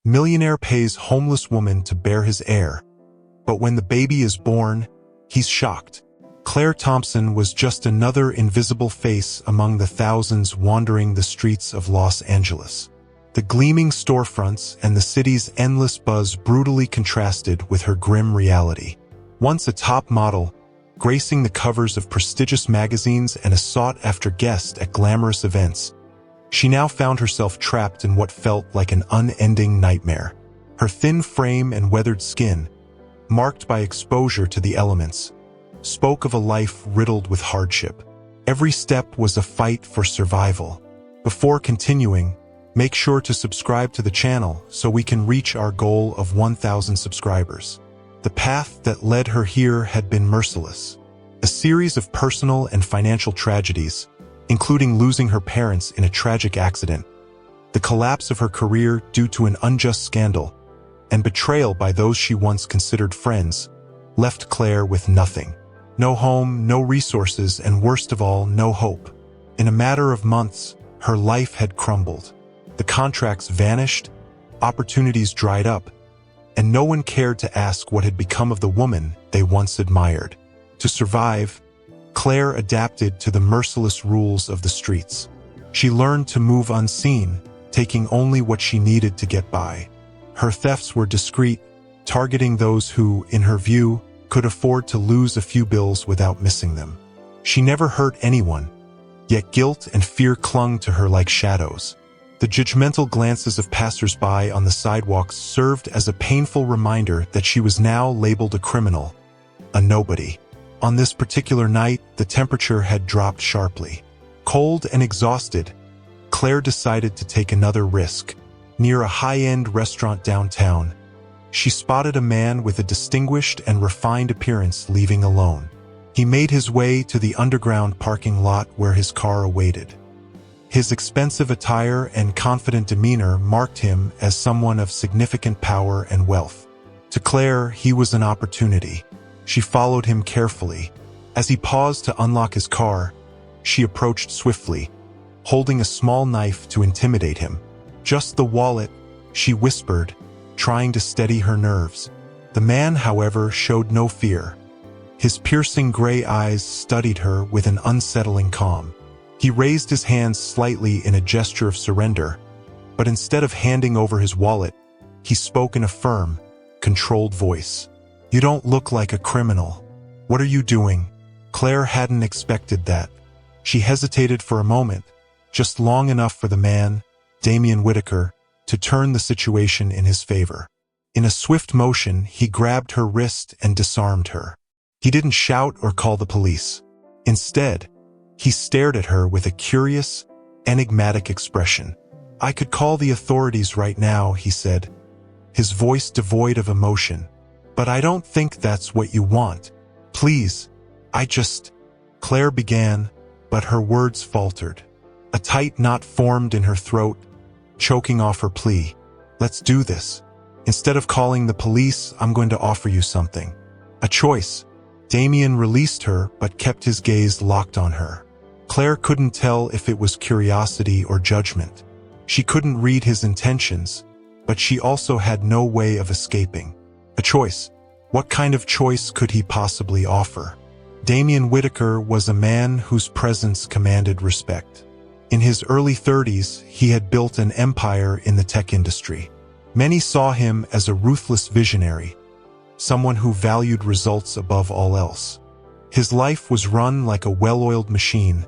Millionaire pays homeless woman to bear his heir, but when the baby is born, he's shocked. Claire Thompson was just another invisible face among the thousands wandering the streets of Los Angeles. The gleaming storefronts and the city's endless buzz brutally contrasted with her grim reality. Once a top model, gracing the covers of prestigious magazines and a sought-after guest at glamorous events, she now found herself trapped in what felt like an unending nightmare. Her thin frame and weathered skin, marked by exposure to the elements, spoke of a life riddled with hardship. Every step was a fight for survival. Before continuing, make sure to subscribe to the channel so we can reach our goal of 1,000 subscribers. The path that led her here had been merciless. A series of personal and financial tragedies, including losing her parents in a tragic accident, the collapse of her career due to an unjust scandal, and betrayal by those she once considered friends, left Claire with nothing. No home, no resources, and worst of all, no hope. In a matter of months, her life had crumbled. The contracts vanished, opportunities dried up, and no one cared to ask what had become of the woman they once admired. To survive, Claire adapted to the merciless rules of the streets. She learned to move unseen, taking only what she needed to get by. Her thefts were discreet, targeting those who, in her view, could afford to lose a few bills without missing them. She never hurt anyone, yet guilt and fear clung to her like shadows. The judgmental glances of passers-by on the sidewalks served as a painful reminder that she was now labeled a criminal, a nobody. On this particular night, the temperature had dropped sharply. Cold and exhausted, Claire decided to take another risk. Near a high-end restaurant downtown, she spotted a man with a distinguished and refined appearance leaving alone. He made his way to the underground parking lot where his car awaited. His expensive attire and confident demeanor marked him as someone of significant power and wealth. To Claire, he was an opportunity. She followed him carefully. As he paused to unlock his car, she approached swiftly, holding a small knife to intimidate him. "Just the wallet," she whispered, trying to steady her nerves. The man, however, showed no fear. His piercing gray eyes studied her with an unsettling calm. He raised his hands slightly in a gesture of surrender, but instead of handing over his wallet, he spoke in a firm, controlled voice. "You don't look like a criminal. What are you doing?" Claire hadn't expected that. She hesitated for a moment, just long enough for the man, Damian Whitaker, to turn the situation in his favor. In a swift motion, he grabbed her wrist and disarmed her. He didn't shout or call the police. Instead, he stared at her with a curious, enigmatic expression. "I could call the authorities right now," he said, his voice devoid of emotion. "But I don't think that's what you want. Please, Claire began, but her words faltered. A tight knot formed in her throat, choking off her plea. "Let's do this. Instead of calling the police, I'm going to offer you something. A choice." Damian released her, but kept his gaze locked on her. Claire couldn't tell if it was curiosity or judgment. She couldn't read his intentions, but she also had no way of escaping. A choice. What kind of choice could he possibly offer? Damian Whitaker was a man whose presence commanded respect. In his early 30s, he had built an empire in the tech industry. Many saw him as a ruthless visionary, someone who valued results above all else. His life was run like a well-oiled machine,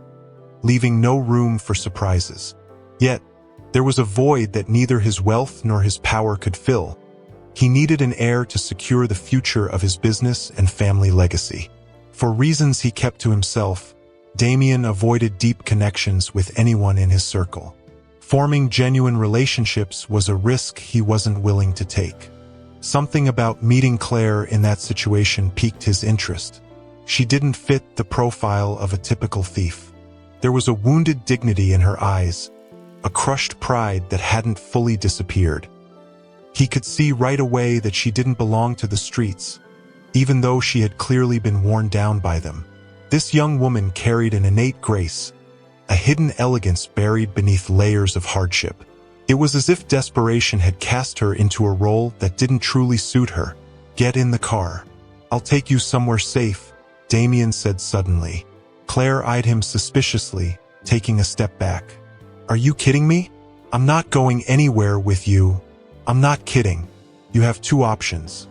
leaving no room for surprises. Yet, there was a void that neither his wealth nor his power could fill. He needed an heir to secure the future of his business and family legacy. For reasons he kept to himself, Damian avoided deep connections with anyone in his circle. Forming genuine relationships was a risk he wasn't willing to take. Something about meeting Claire in that situation piqued his interest. She didn't fit the profile of a typical thief. There was a wounded dignity in her eyes, a crushed pride that hadn't fully disappeared. He could see right away that she didn't belong to the streets, even though she had clearly been worn down by them. This young woman carried an innate grace, a hidden elegance buried beneath layers of hardship. It was as if desperation had cast her into a role that didn't truly suit her. "Get in the car. I'll take you somewhere safe," Damien said suddenly. Claire eyed him suspiciously, taking a step back. "Are you kidding me? I'm not going anywhere with you." "I'm not kidding. You have two options.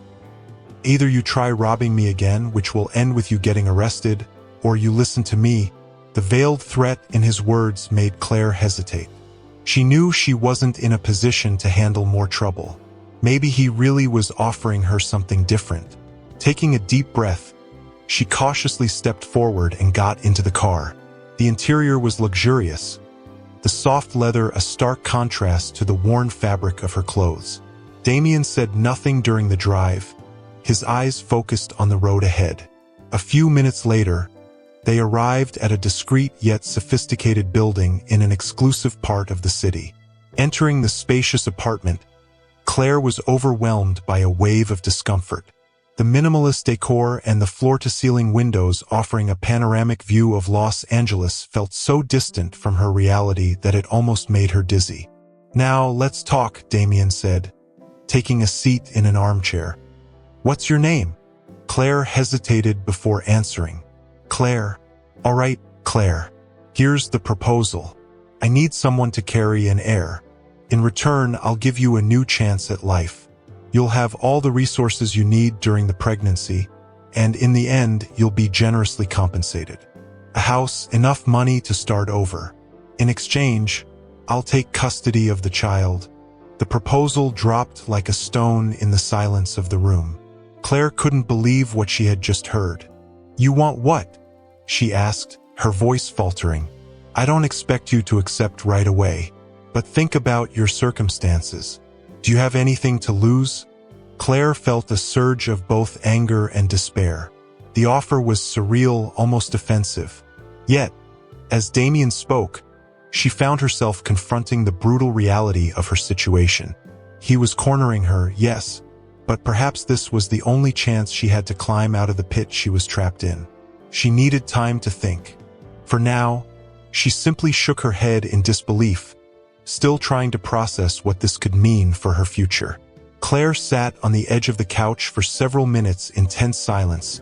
Either you try robbing me again, which will end with you getting arrested, or you listen to me." The veiled threat in his words made Claire hesitate. She knew she wasn't in a position to handle more trouble. Maybe he really was offering her something different. Taking a deep breath, she cautiously stepped forward and got into the car. The interior was luxurious, the soft leather a stark contrast to the worn fabric of her clothes. Damien said nothing during the drive, his eyes focused on the road ahead. A few minutes later, they arrived at a discreet yet sophisticated building in an exclusive part of the city. Entering the spacious apartment, Claire was overwhelmed by a wave of discomfort. The minimalist decor and the floor-to-ceiling windows offering a panoramic view of Los Angeles felt so distant from her reality that it almost made her dizzy. "Now, let's talk," Damien said, taking a seat in an armchair. "What's your name?" Claire hesitated before answering. "Claire." "All right, Claire. Here's the proposal. I need someone to carry an heir. In return, I'll give you a new chance at life. You'll have all the resources you need during the pregnancy, and in the end, you'll be generously compensated. A house, enough money to start over. In exchange, I'll take custody of the child." The proposal dropped like a stone in the silence of the room. Claire couldn't believe what she had just heard. "You want what?" she asked, her voice faltering. "I don't expect you to accept right away, but think about your circumstances. Do you have anything to lose?" Claire felt a surge of both anger and despair. The offer was surreal, almost offensive. Yet, as Damien spoke, she found herself confronting the brutal reality of her situation. He was cornering her, yes, but perhaps this was the only chance she had to climb out of the pit she was trapped in. She needed time to think. For now, she simply shook her head in disbelief, still trying to process what this could mean for her future. Claire sat on the edge of the couch for several minutes in tense silence,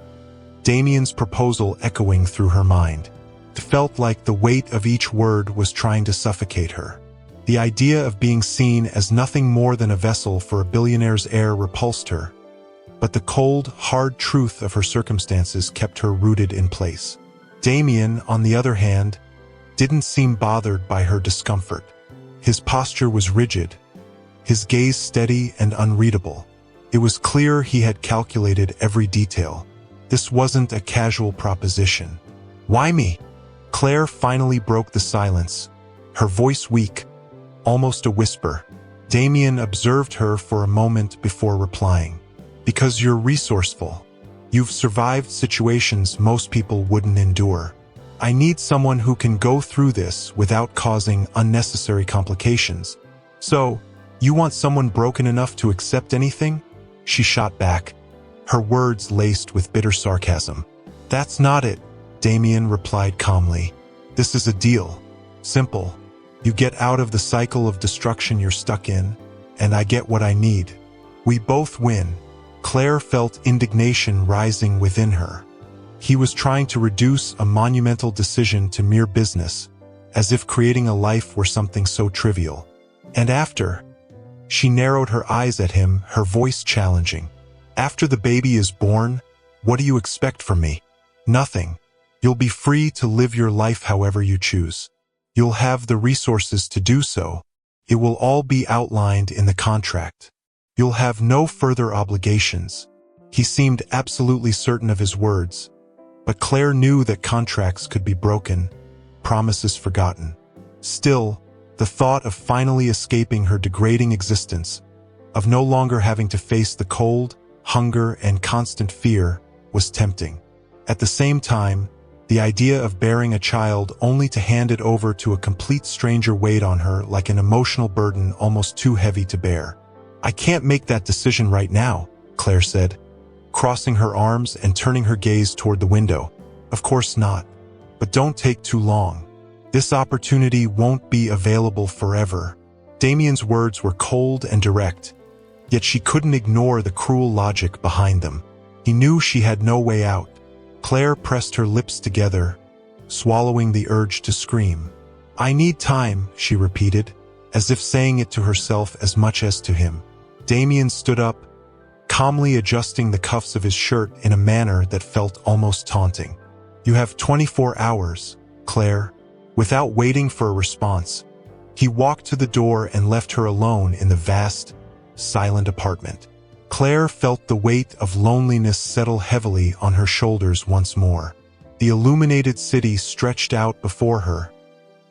Damien's proposal echoing through her mind. It felt like the weight of each word was trying to suffocate her. The idea of being seen as nothing more than a vessel for a billionaire's heir repulsed her, but the cold, hard truth of her circumstances kept her rooted in place. Damien, on the other hand, didn't seem bothered by her discomfort. His posture was rigid, his gaze steady and unreadable. It was clear he had calculated every detail. This wasn't a casual proposition. "Why me?" Claire finally broke the silence, her voice weak, almost a whisper. Damien observed her for a moment before replying. "Because you're resourceful. You've survived situations most people wouldn't endure. I need someone who can go through this without causing unnecessary complications. So, you want someone broken enough to accept anything?" She shot back, her words laced with bitter sarcasm. "That's not it," Damien replied calmly. "This is a deal. Simple. You get out of the cycle of destruction you're stuck in, and I get what I need. We both win." Claire felt indignation rising within her. He was trying to reduce a monumental decision to mere business, as if creating a life were something so trivial. "And after?" She narrowed her eyes at him, her voice challenging. "After the baby is born, what do you expect from me?" "Nothing. You'll be free to live your life however you choose. You'll have the resources to do so. It will all be outlined in the contract. You'll have no further obligations." He seemed absolutely certain of his words, but Claire knew that contracts could be broken, promises forgotten. Still, the thought of finally escaping her degrading existence, of no longer having to face the cold, hunger, and constant fear, was tempting. At the same time, the idea of bearing a child only to hand it over to a complete stranger weighed on her like an emotional burden almost too heavy to bear. "I can't make that decision right now," Claire said, crossing her arms and turning her gaze toward the window. "Of course not. But don't take too long. This opportunity won't be available forever. Damien's words were cold and direct, yet she couldn't ignore the cruel logic behind them. He knew she had no way out. Claire pressed her lips together, swallowing the urge to scream. "I need time," she repeated, as if saying it to herself as much as to him. Damien stood up, calmly adjusting the cuffs of his shirt in a manner that felt almost taunting. "You have 24 hours, Claire." Without waiting for a response, he walked to the door and left her alone in the vast, silent apartment. Claire felt the weight of loneliness settle heavily on her shoulders once more. The illuminated city stretched out before her,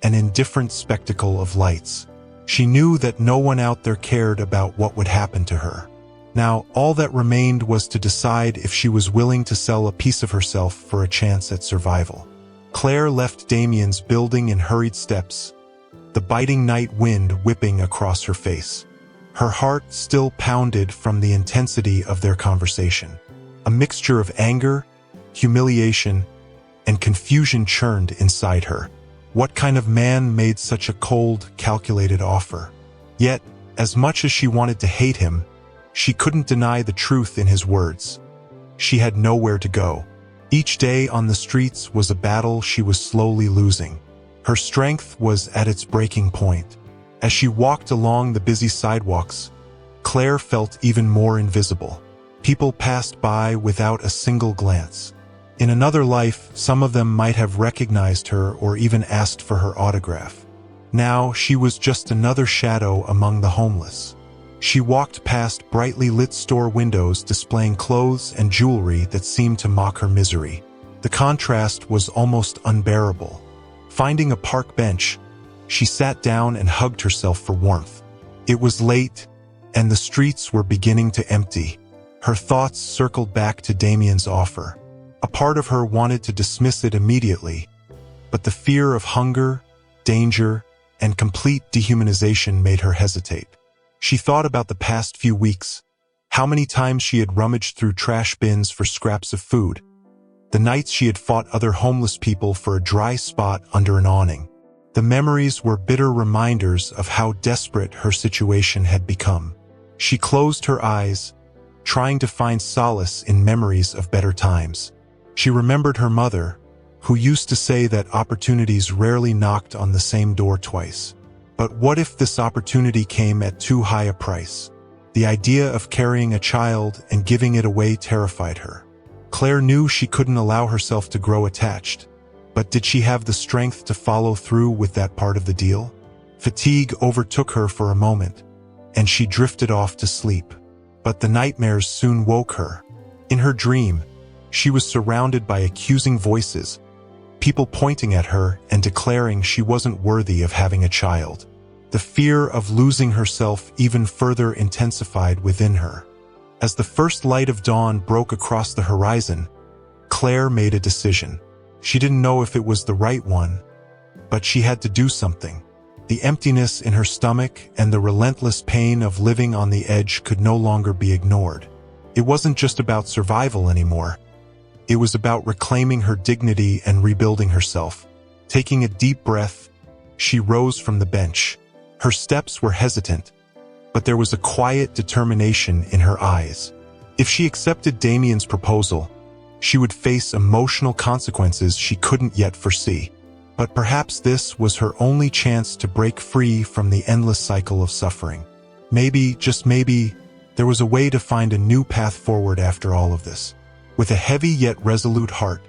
an indifferent spectacle of lights. She knew that no one out there cared about what would happen to her. Now, all that remained was to decide if she was willing to sell a piece of herself for a chance at survival. Claire left Damien's building in hurried steps, the biting night wind whipping across her face. Her heart still pounded from the intensity of their conversation. A mixture of anger, humiliation, and confusion churned inside her. What kind of man made such a cold, calculated offer? Yet, as much as she wanted to hate him, she couldn't deny the truth in his words. She had nowhere to go. Each day on the streets was a battle she was slowly losing. Her strength was at its breaking point. As she walked along the busy sidewalks, Claire felt even more invisible. People passed by without a single glance. In another life, some of them might have recognized her or even asked for her autograph. Now, she was just another shadow among the homeless. She walked past brightly lit store windows displaying clothes and jewelry that seemed to mock her misery. The contrast was almost unbearable. Finding a park bench, she sat down and hugged herself for warmth. It was late, and the streets were beginning to empty. Her thoughts circled back to Damien's offer. A part of her wanted to dismiss it immediately, but the fear of hunger, danger, and complete dehumanization made her hesitate. She thought about the past few weeks, how many times she had rummaged through trash bins for scraps of food, the nights she had fought other homeless people for a dry spot under an awning. The memories were bitter reminders of how desperate her situation had become. She closed her eyes, trying to find solace in memories of better times. She remembered her mother, who used to say that opportunities rarely knocked on the same door twice. But what if this opportunity came at too high a price? The idea of carrying a child and giving it away terrified her. Claire knew she couldn't allow herself to grow attached. But did she have the strength to follow through with that part of the deal? Fatigue overtook her for a moment, and she drifted off to sleep. But the nightmares soon woke her. In her dream, she was surrounded by accusing voices, people pointing at her and declaring she wasn't worthy of having a child. The fear of losing herself even further intensified within her. As the first light of dawn broke across the horizon, Claire made a decision. She didn't know if it was the right one, but she had to do something. The emptiness in her stomach and the relentless pain of living on the edge could no longer be ignored. It wasn't just about survival anymore. It was about reclaiming her dignity and rebuilding herself. Taking a deep breath, she rose from the bench. Her steps were hesitant, but there was a quiet determination in her eyes. If she accepted Damien's proposal, she would face emotional consequences she couldn't yet foresee. But perhaps this was her only chance to break free from the endless cycle of suffering. Maybe, just maybe, there was a way to find a new path forward after all of this. With a heavy yet resolute heart,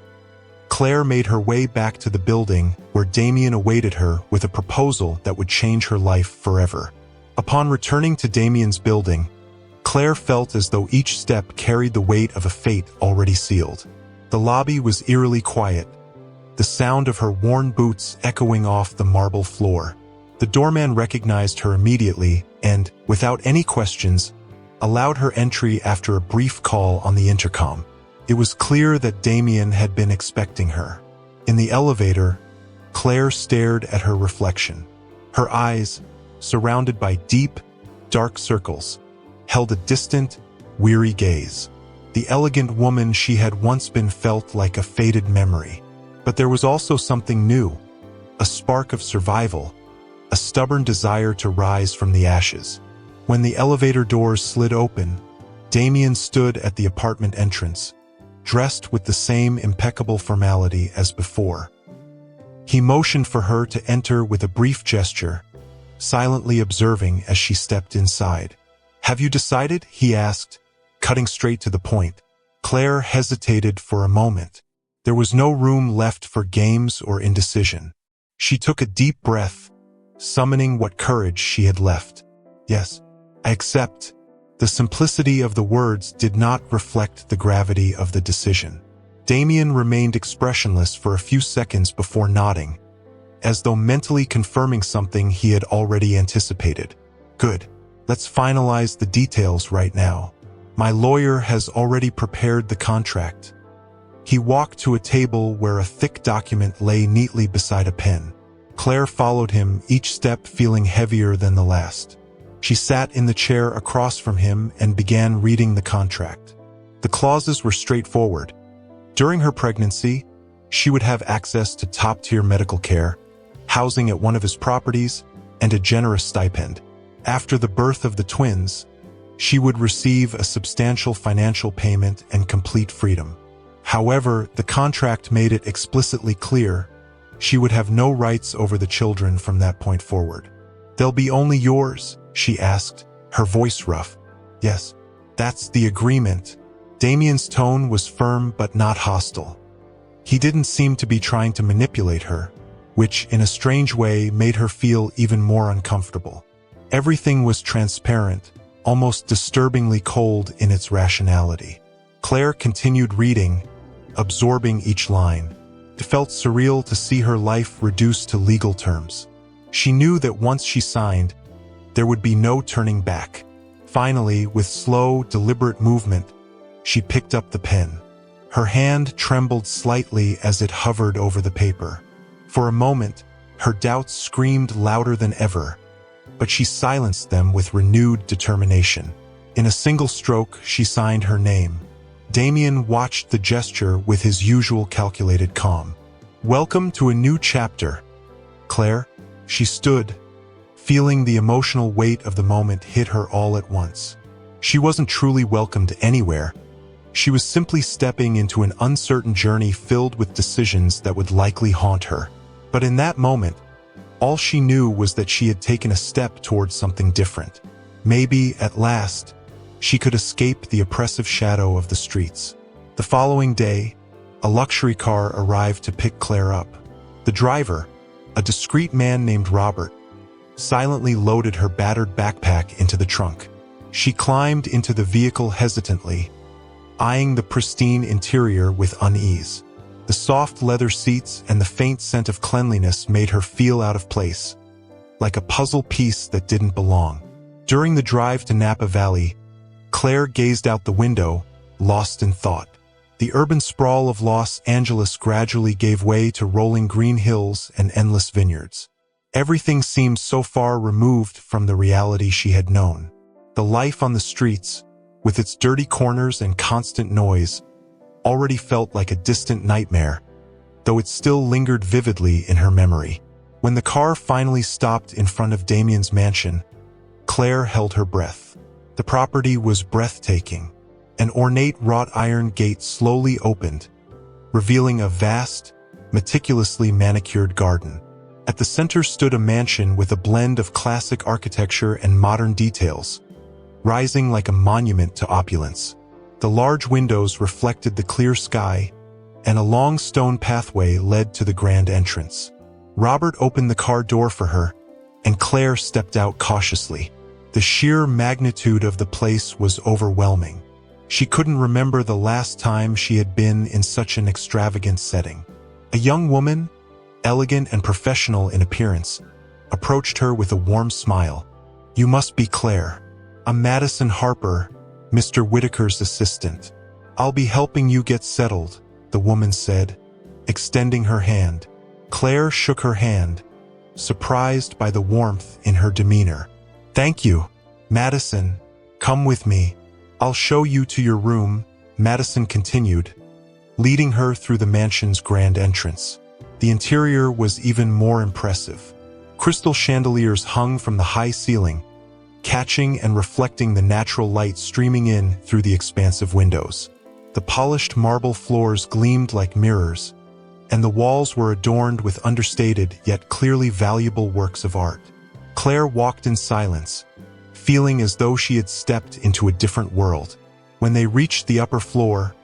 Claire made her way back to the building where Damien awaited her with a proposal that would change her life forever. Upon returning to Damien's building, Claire felt as though each step carried the weight of a fate already sealed. The lobby was eerily quiet, the sound of her worn boots echoing off the marble floor. The doorman recognized her immediately and, without any questions, allowed her entry after a brief call on the intercom. It was clear that Damien had been expecting her. In the elevator, Claire stared at her reflection. Her eyes, surrounded by deep, dark circles, held a distant, weary gaze. The elegant woman she had once been felt like a faded memory. But there was also something new, a spark of survival, a stubborn desire to rise from the ashes. When the elevator doors slid open, Damien stood at the apartment entrance, dressed with the same impeccable formality as before. He motioned for her to enter with a brief gesture, silently observing as she stepped inside. "Have you decided?" he asked, cutting straight to the point. Claire hesitated for a moment. There was no room left for games or indecision. She took a deep breath, summoning what courage she had left. "Yes, I accept." The simplicity of the words did not reflect the gravity of the decision. Damien remained expressionless for a few seconds before nodding, as though mentally confirming something he had already anticipated. "Good. Let's finalize the details right now. My lawyer has already prepared the contract." He walked to a table where a thick document lay neatly beside a pen. Claire followed him, each step feeling heavier than the last. She sat in the chair across from him and began reading the contract. The clauses were straightforward. During her pregnancy, she would have access to top-tier medical care, housing at one of his properties, and a generous stipend. After the birth of the twins, she would receive a substantial financial payment and complete freedom. However, the contract made it explicitly clear she would have no rights over the children from that point forward. "They'll be only yours?" she asked, her voice rough. "Yes, that's the agreement." Damien's tone was firm but not hostile. He didn't seem to be trying to manipulate her, which in a strange way made her feel even more uncomfortable. Everything was transparent, almost disturbingly cold in its rationality. Claire continued reading, absorbing each line. It felt surreal to see her life reduced to legal terms. She knew that once she signed, there would be no turning back. Finally, with slow, deliberate movement, she picked up the pen. Her hand trembled slightly as it hovered over the paper. For a moment, her doubts screamed louder than ever, but she silenced them with renewed determination. In a single stroke, she signed her name. Damien watched the gesture with his usual calculated calm. "Welcome to a new chapter, Claire." She stood, feeling the emotional weight of the moment hit her all at once. She wasn't truly welcomed anywhere. She was simply stepping into an uncertain journey filled with decisions that would likely haunt her. But in that moment, all she knew was that she had taken a step towards something different. Maybe, at last, she could escape the oppressive shadow of the streets. The following day, a luxury car arrived to pick Claire up. The driver, a discreet man named Robert, silently loaded her battered backpack into the trunk. She climbed into the vehicle hesitantly, eyeing the pristine interior with unease. The soft leather seats and the faint scent of cleanliness made her feel out of place, like a puzzle piece that didn't belong. During the drive to Napa Valley, Claire gazed out the window, lost in thought. The urban sprawl of Los Angeles gradually gave way to rolling green hills and endless vineyards. Everything seemed so far removed from the reality she had known. The life on the streets, with its dirty corners and constant noise, already felt like a distant nightmare, though it still lingered vividly in her memory. When the car finally stopped in front of Damien's mansion, Claire held her breath. The property was breathtaking. An ornate wrought iron gate slowly opened, revealing a vast, meticulously manicured garden. At the center stood a mansion with a blend of classic architecture and modern details, rising like a monument to opulence. The large windows reflected the clear sky, and a long stone pathway led to the grand entrance. Robert opened the car door for her, and Claire stepped out cautiously. The sheer magnitude of the place was overwhelming. She couldn't remember the last time she had been in such an extravagant setting. A young woman, elegant and professional in appearance, approached her with a warm smile. "You must be Claire. I'm Madison Harper, Mr. Whitaker's assistant. I'll be helping you get settled," the woman said, extending her hand. Claire shook her hand, surprised by the warmth in her demeanor. "Thank you, Madison. Come with me. I'll show you to your room," Madison continued, leading her through the mansion's grand entrance. The interior was even more impressive. Crystal chandeliers hung from the high ceiling, catching and reflecting the natural light streaming in through the expansive windows. The polished marble floors gleamed like mirrors, and the walls were adorned with understated yet clearly valuable works of art. Claire walked in silence, feeling as though she had stepped into a different world. When they reached the upper floor,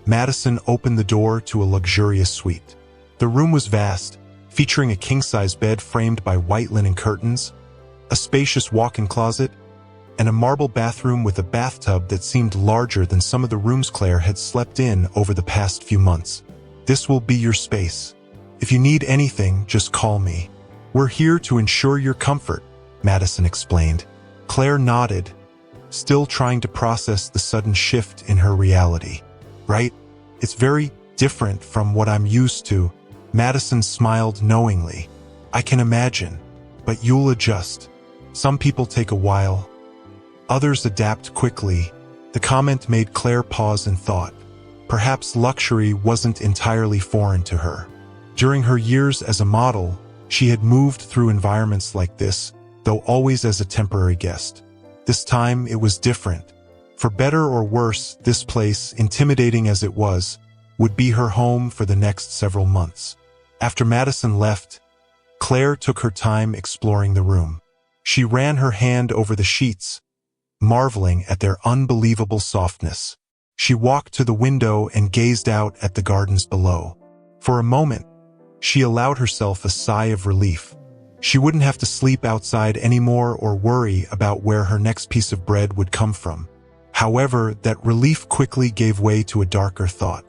Madison opened the door to a luxurious suite. The room was vast, featuring a king-size bed framed by white linen curtains, a spacious walk-in closet, and a marble bathroom with a bathtub that seemed larger than some of the rooms Claire had slept in over the past few months. "This will be your space. If you need anything, just call me. We're here to ensure your comfort," Madison explained. Claire nodded, still trying to process the sudden shift in her reality. "Right? It's very different from what I'm used to." Madison smiled knowingly. "I can imagine, but you'll adjust. Some people take a while. Others adapt quickly." The comment made Claire pause in thought. Perhaps luxury wasn't entirely foreign to her. During her years as a model, she had moved through environments like this, though always as a temporary guest. This time it was different. For better or worse, this place, intimidating as it was, would be her home for the next several months. After Madison left, Claire took her time exploring the room. She ran her hand over the sheets, marveling at their unbelievable softness. She walked to the window and gazed out at the gardens below. For a moment, she allowed herself a sigh of relief. She wouldn't have to sleep outside anymore or worry about where her next piece of bread would come from. However, that relief quickly gave way to a darker thought.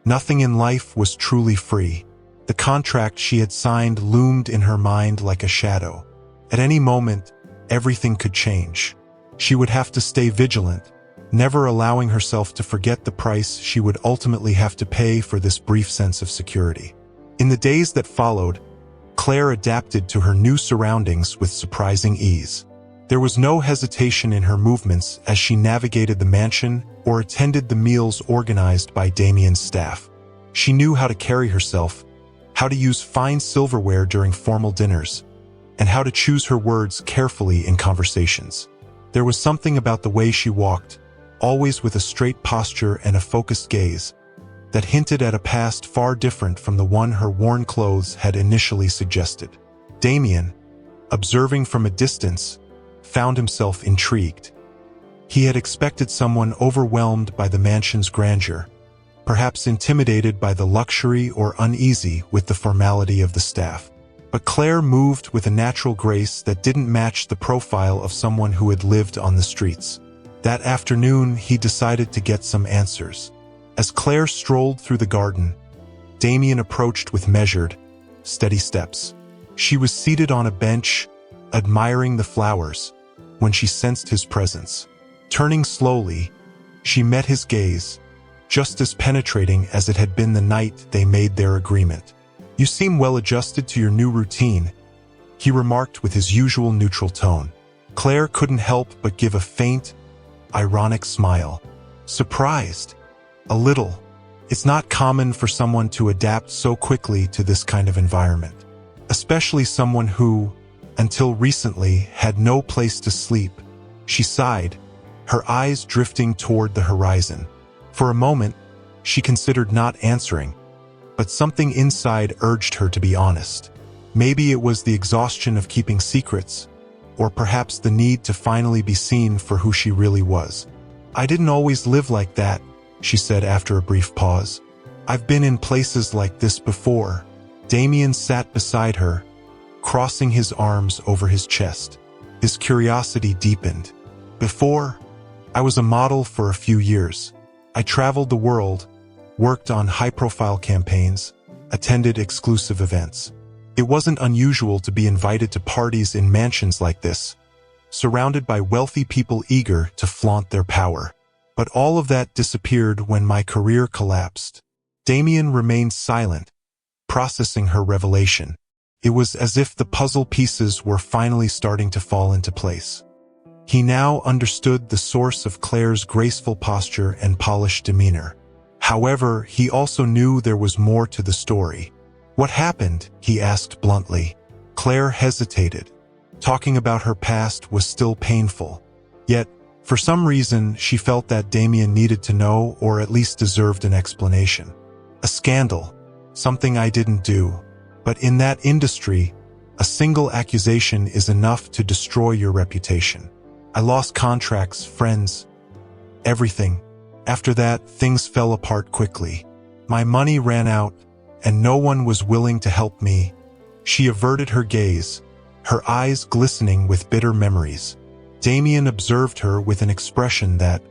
Nothing in life was truly free. The contract she had signed loomed in her mind like a shadow. At any moment, everything could change. She would have to stay vigilant, never allowing herself to forget the price she would ultimately have to pay for this brief sense of security. In the days that followed, Claire adapted to her new surroundings with surprising ease. There was no hesitation in her movements as she navigated the mansion or attended the meals organized by Damien's staff. She knew how to carry herself, how to use fine silverware during formal dinners, and how to choose her words carefully in conversations. There was something about the way she walked, always with a straight posture and a focused gaze, that hinted at a past far different from the one her worn clothes had initially suggested. Damien, observing from a distance, found himself intrigued. He had expected someone overwhelmed by the mansion's grandeur, perhaps intimidated by the luxury or uneasy with the formality of the staff. But Claire moved with a natural grace that didn't match the profile of someone who had lived on the streets. That afternoon, he decided to get some answers. As Claire strolled through the garden, Damien approached with measured, steady steps. She was seated on a bench, admiring the flowers, when she sensed his presence. Turning slowly, she met his gaze, just as penetrating as it had been the night they made their agreement. "You seem well adjusted to your new routine," he remarked with his usual neutral tone. Claire couldn't help but give a faint, ironic smile. Surprised? A little. It's not common for someone to adapt so quickly to this kind of environment, especially someone who, until recently, had no place to sleep. She sighed, her eyes drifting toward the horizon. For a moment, she considered not answering, but something inside urged her to be honest. Maybe it was the exhaustion of keeping secrets, or perhaps the need to finally be seen for who she really was. "I didn't always live like that," she said after a brief pause. "I've been in places like this before." Damien sat beside her, crossing his arms over his chest. His curiosity deepened. "Before, I was a model for a few years. I traveled the world, worked on high-profile campaigns, attended exclusive events. It wasn't unusual to be invited to parties in mansions like this, surrounded by wealthy people eager to flaunt their power. But all of that disappeared when my career collapsed." Damien remained silent, processing her revelation. It was as if the puzzle pieces were finally starting to fall into place. He now understood the source of Claire's graceful posture and polished demeanor. However, he also knew there was more to the story. "What happened?" he asked bluntly. Claire hesitated. Talking about her past was still painful. Yet, for some reason, she felt that Damien needed to know, or at least deserved an explanation. A scandal. Something I didn't do. But in that industry, a single accusation is enough to destroy your reputation. I lost contracts, friends, everything. After that, things fell apart quickly. My money ran out, and no one was willing to help me. She averted her gaze, her eyes glistening with bitter memories. Damien observed her with an expression that,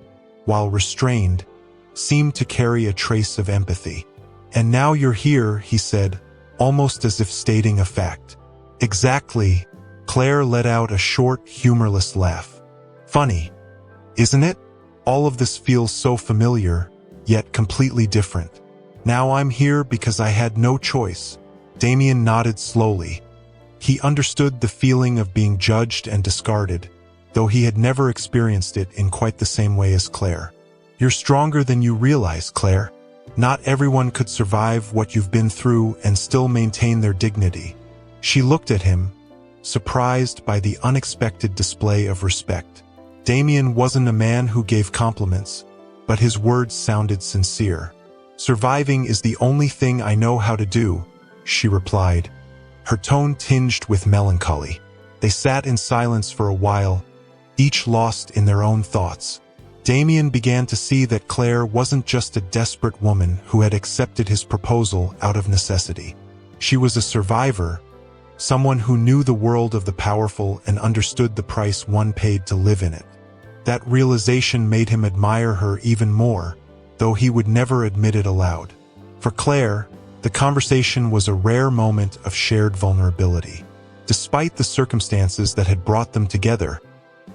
while restrained, seemed to carry a trace of empathy. "And now you're here," he said, almost as if stating a fact. "Exactly." Claire let out a short, humorless laugh. "Funny, isn't it? All of this feels so familiar, yet completely different. Now I'm here because I had no choice." Damien nodded slowly. He understood the feeling of being judged and discarded, though he had never experienced it in quite the same way as Claire. "You're stronger than you realize, Claire. Not everyone could survive what you've been through and still maintain their dignity." She looked at him, surprised by the unexpected display of respect. Damien wasn't a man who gave compliments, but his words sounded sincere. "Surviving is the only thing I know how to do," she replied, her tone tinged with melancholy. They sat in silence for a while, each lost in their own thoughts. Damien began to see that Claire wasn't just a desperate woman who had accepted his proposal out of necessity. She was a survivor, someone who knew the world of the powerful and understood the price one paid to live in it. That realization made him admire her even more, though he would never admit it aloud. For Claire, the conversation was a rare moment of shared vulnerability. Despite the circumstances that had brought them together,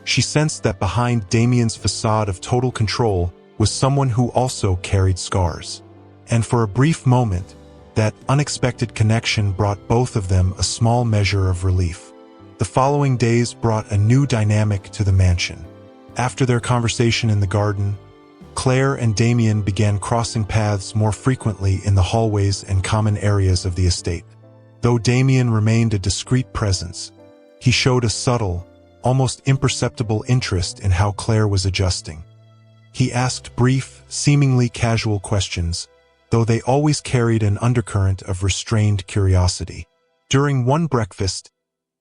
she sensed that behind Damien's facade of total control was someone who also carried scars. And for a brief moment, that unexpected connection brought both of them a small measure of relief. The following days brought a new dynamic to the mansion. After their conversation in the garden, Claire and Damien began crossing paths more frequently in the hallways and common areas of the estate. Though Damien remained a discreet presence, he showed a subtle, almost imperceptible interest in how Claire was adjusting. He asked brief, seemingly casual questions, though they always carried an undercurrent of restrained curiosity. During one breakfast,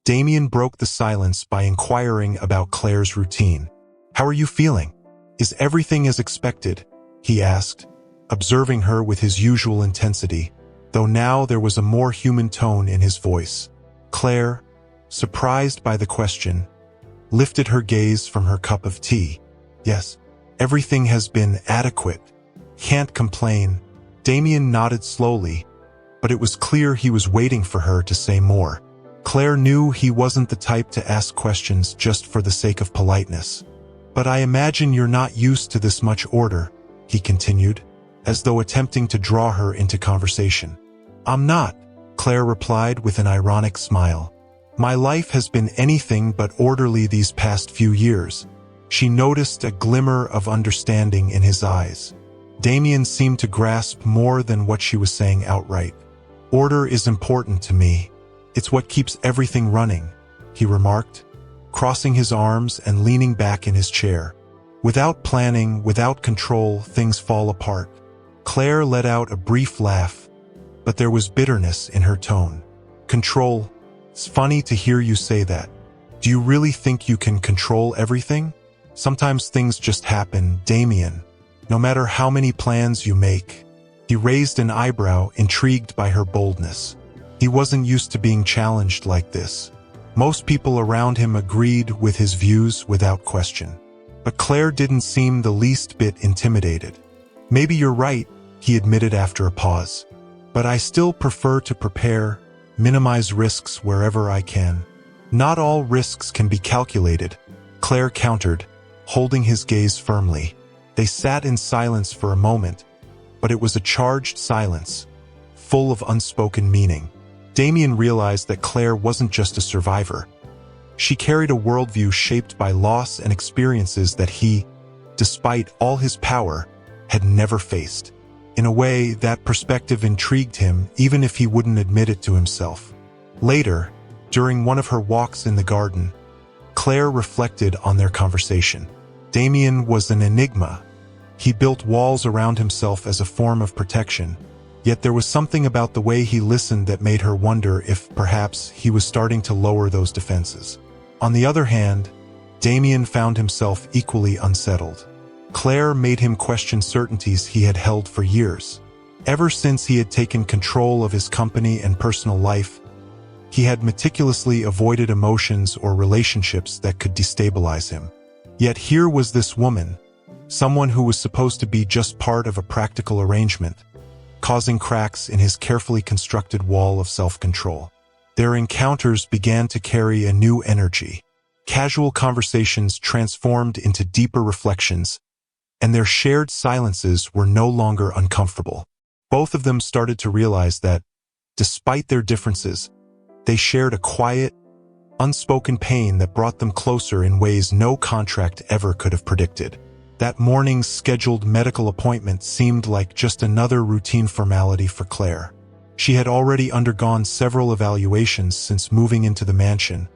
Damien broke the silence by inquiring about Claire's routine. "How are you feeling? Is everything as expected?" he asked, observing her with his usual intensity, though now there was a more human tone in his voice. Claire, surprised by the question, lifted her gaze from her cup of tea. "Yes, everything has been adequate. Can't complain." Damien nodded slowly, but it was clear he was waiting for her to say more. Claire knew he wasn't the type to ask questions just for the sake of politeness. "But I imagine you're not used to this much order," he continued, as though attempting to draw her into conversation. "I'm not," Claire replied with an ironic smile. "My life has been anything but orderly these past few years." She noticed a glimmer of understanding in his eyes. Damien seemed to grasp more than what she was saying outright. "Order is important to me. It's what keeps everything running," he remarked, crossing his arms and leaning back in his chair. "Without planning, without control, things fall apart." Claire let out a brief laugh, but there was bitterness in her tone. "Control? It's funny to hear you say that. Do you really think you can control everything? Sometimes things just happen, Damien, no matter how many plans you make." He raised an eyebrow, intrigued by her boldness. He wasn't used to being challenged like this. Most people around him agreed with his views without question. But Claire didn't seem the least bit intimidated. "Maybe you're right," he admitted after a pause. "But I still prefer to prepare, minimize risks wherever I can." "Not all risks can be calculated," Claire countered, holding his gaze firmly. They sat in silence for a moment, but it was a charged silence, full of unspoken meaning. Damien realized that Claire wasn't just a survivor. She carried a worldview shaped by loss and experiences that he, despite all his power, had never faced. In a way, that perspective intrigued him, even if he wouldn't admit it to himself. Later, During one of her walks in the garden, Claire reflected on their conversation. Damien was an enigma. He built walls around himself as a form of protection, yet there was something about the way he listened that made her wonder if, perhaps, he was starting to lower those defenses. On the other hand, Damien found himself equally unsettled. Claire made him question certainties he had held for years. Ever since he had taken control of his company and personal life, he had meticulously avoided emotions or relationships that could destabilize him. Yet here was this woman, someone who was supposed to be just part of a practical arrangement, causing cracks in his carefully constructed wall of self-control. Their encounters began to carry a new energy. Casual conversations transformed into deeper reflections, and their shared silences were no longer uncomfortable. Both of them started to realize that, despite their differences, they shared a quiet, unspoken pain that brought them closer in ways no contract ever could have predicted. That morning's scheduled medical appointment seemed like just another routine formality for Claire. She had already undergone several evaluations since moving into the mansion,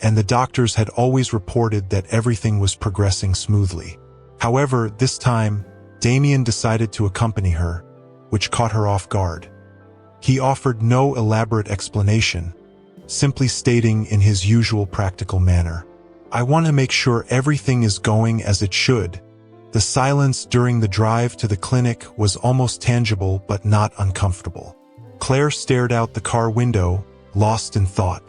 and the doctors had always reported that everything was progressing smoothly. However, this time, Damien decided to accompany her, which caught her off guard. He offered no elaborate explanation, simply stating in his usual practical manner, "I want to make sure everything is going as it should." The silence during the drive to the clinic was almost tangible but not uncomfortable. Claire stared out the car window, lost in thought.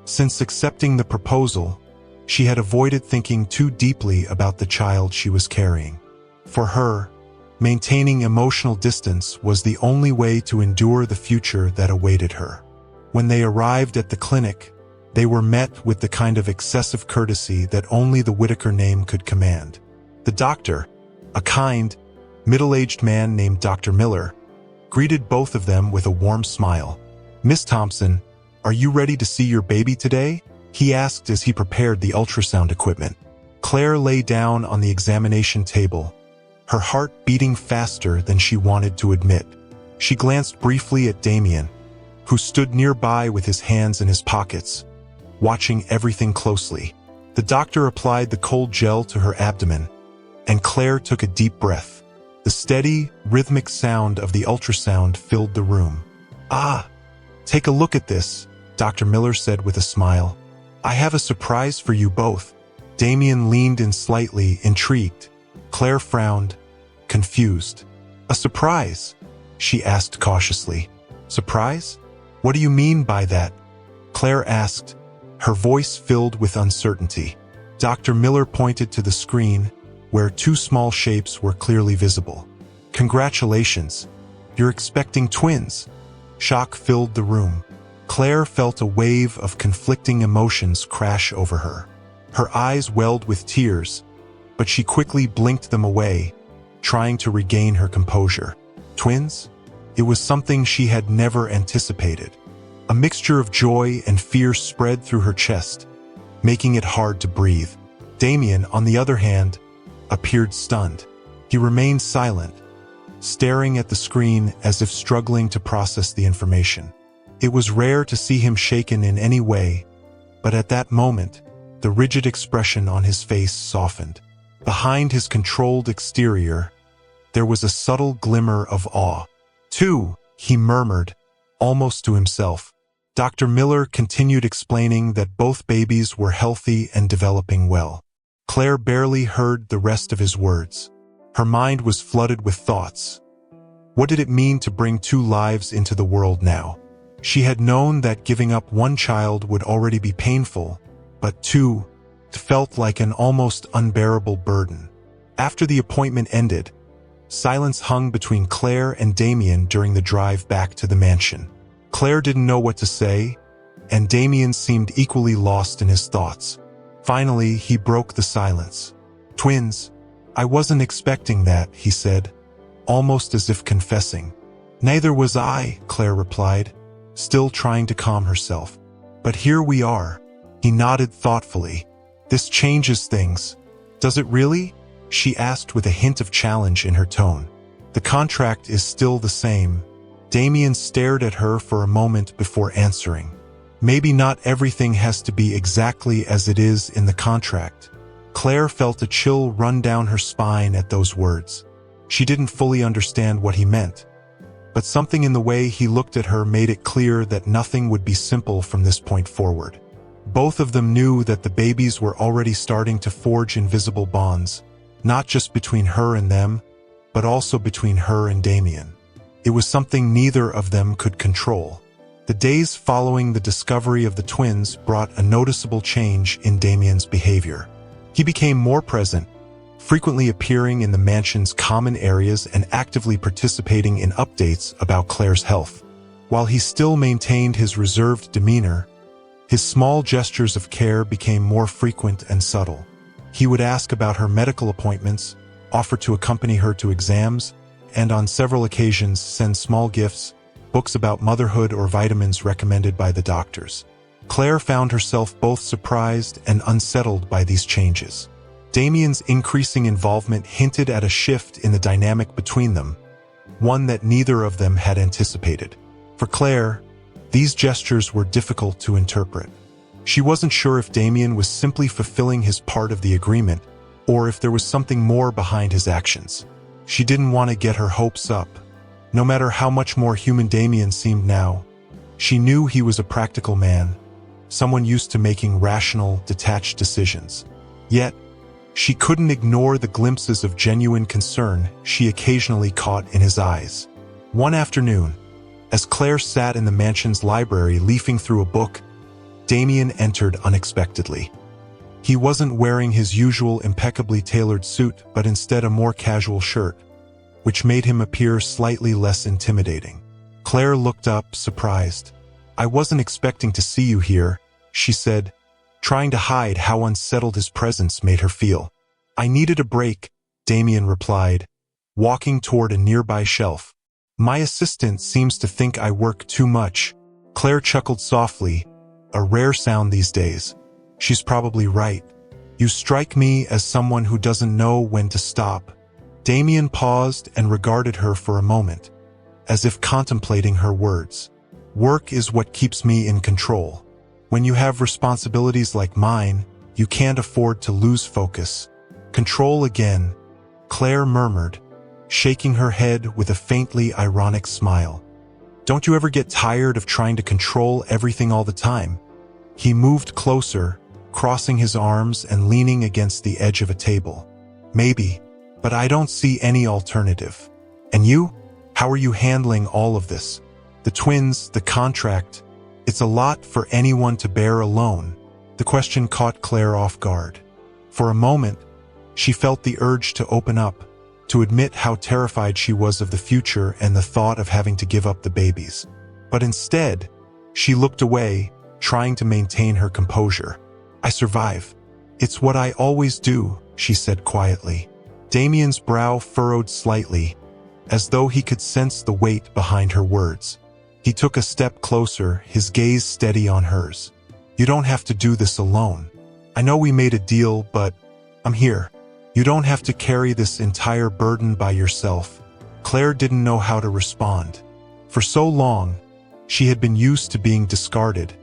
Since accepting the proposal, she had avoided thinking too deeply about the child she was carrying. For her, maintaining emotional distance was the only way to endure the future that awaited her. When they arrived at the clinic, they were met with the kind of excessive courtesy that only the Whitaker name could command. The doctor, a kind, middle-aged man named Dr. Miller, greeted both of them with a warm smile. "Miss Thompson, are you ready to see your baby today?" he asked as he prepared the ultrasound equipment. Claire lay down on the examination table, her heart beating faster than she wanted to admit. She glanced briefly at Damien, who stood nearby with his hands in his pockets, watching everything closely. The doctor applied the cold gel to her abdomen, and Claire took a deep breath. The steady, rhythmic sound of the ultrasound filled the room. "Ah, take a look at this," Dr. Miller said with a smile. "I have a surprise for you both." Damien leaned in slightly, intrigued. Claire frowned, confused. "A surprise?" she asked cautiously. "Surprise? What do you mean by that?" Claire asked, her voice filled with uncertainty. Dr. Miller pointed to the screen, where two small shapes were clearly visible. "Congratulations, you're expecting twins." Shock filled the room. Claire felt a wave of conflicting emotions crash over her. Her eyes welled with tears, but she quickly blinked them away, trying to regain her composure. Twins? It was something she had never anticipated. A mixture of joy and fear spread through her chest, making it hard to breathe. Damien, on the other hand, appeared stunned. He remained silent, staring at the screen as if struggling to process the information. It was rare to see him shaken in any way, but at that moment, the rigid expression on his face softened. Behind his controlled exterior, there was a subtle glimmer of awe. "Two," he murmured, almost to himself. Dr. Miller continued explaining that both babies were healthy and developing well. Claire barely heard the rest of his words. Her mind was flooded with thoughts. What did it mean to bring two lives into the world now? She had known that giving up one child would already be painful, but two felt like an almost unbearable burden. After the appointment ended, silence hung between Claire and Damien during the drive back to the mansion. Claire didn't know what to say, and Damien seemed equally lost in his thoughts. Finally, he broke the silence. "Twins? I wasn't expecting that," he said, almost as if confessing. "Neither was I," Claire replied, still trying to calm herself. "But here we are." He nodded thoughtfully. "This changes things." "Does it really?" she asked with a hint of challenge in her tone. "The contract is still the same." Damien stared at her for a moment before answering. Maybe not everything has to be exactly as it is in the contract. Claire felt a chill run down her spine at those words. She didn't fully understand what he meant, but something in the way he looked at her made it clear that nothing would be simple from this point forward. Both of them knew that the babies were already starting to forge invisible bonds, not just between her and them, but also between her and Damien. It was something neither of them could control. The days following the discovery of the twins brought a noticeable change in Damien's behavior. He became more present, frequently appearing in the mansion's common areas and actively participating in updates about Claire's health. While he still maintained his reserved demeanor, his small gestures of care became more frequent and subtle. He would ask about her medical appointments, offer to accompany her to exams, and on several occasions send small gifts, books about motherhood or vitamins recommended by the doctors. Claire found herself both surprised and unsettled by these changes. Damien's increasing involvement hinted at a shift in the dynamic between them, one that neither of them had anticipated. For Claire, these gestures were difficult to interpret. She wasn't sure if Damien was simply fulfilling his part of the agreement, or if there was something more behind his actions. She didn't want to get her hopes up. No matter how much more human Damien seemed now, she knew he was a practical man, someone used to making rational, detached decisions. Yet, she couldn't ignore the glimpses of genuine concern she occasionally caught in his eyes. One afternoon, as Claire sat in the mansion's library leafing through a book, Damien entered unexpectedly. He wasn't wearing his usual impeccably tailored suit, but instead a more casual shirt, which made him appear slightly less intimidating. Claire looked up, surprised. "I wasn't expecting to see you here," she said, trying to hide how unsettled his presence made her feel. "I needed a break," Damien replied, walking toward a nearby shelf. "My assistant seems to think I work too much." Claire chuckled softly, a rare sound these days. "She's probably right. You strike me as someone who doesn't know when to stop." Damien paused and regarded her for a moment, as if contemplating her words. "Work is what keeps me in control. When you have responsibilities like mine, you can't afford to lose focus." "Control again," Claire murmured, shaking her head with a faintly ironic smile. "Don't you ever get tired of trying to control everything all the time?" He moved closer, crossing his arms and leaning against the edge of a table. "Maybe, but I don't see any alternative. And you? How are you handling all of this? The twins, the contract. It's a lot for anyone to bear alone." The question caught Claire off guard. For a moment, she felt the urge to open up, to admit how terrified she was of the future and the thought of having to give up the babies. But instead, she looked away, trying to maintain her composure. "I survive. It's what I always do," she said quietly. Damien's brow furrowed slightly, as though he could sense the weight behind her words. He took a step closer, his gaze steady on hers. "You don't have to do this alone. I know we made a deal, but I'm here. You don't have to carry this entire burden by yourself." Claire didn't know how to respond. For so long, she had been used to being discarded,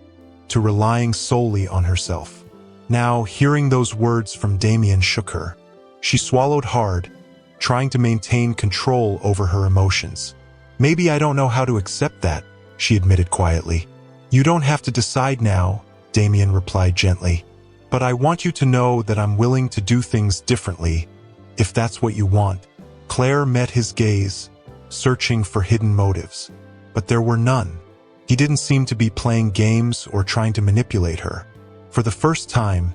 to relying solely on herself. Now, hearing those words from Damien shook her. She swallowed hard, trying to maintain control over her emotions. "Maybe I don't know how to accept that," she admitted quietly. "You don't have to decide now," Damien replied gently. "But I want you to know that I'm willing to do things differently, if that's what you want." Claire met his gaze, searching for hidden motives. But there were none. He didn't seem to be playing games or trying to manipulate her. For the first time,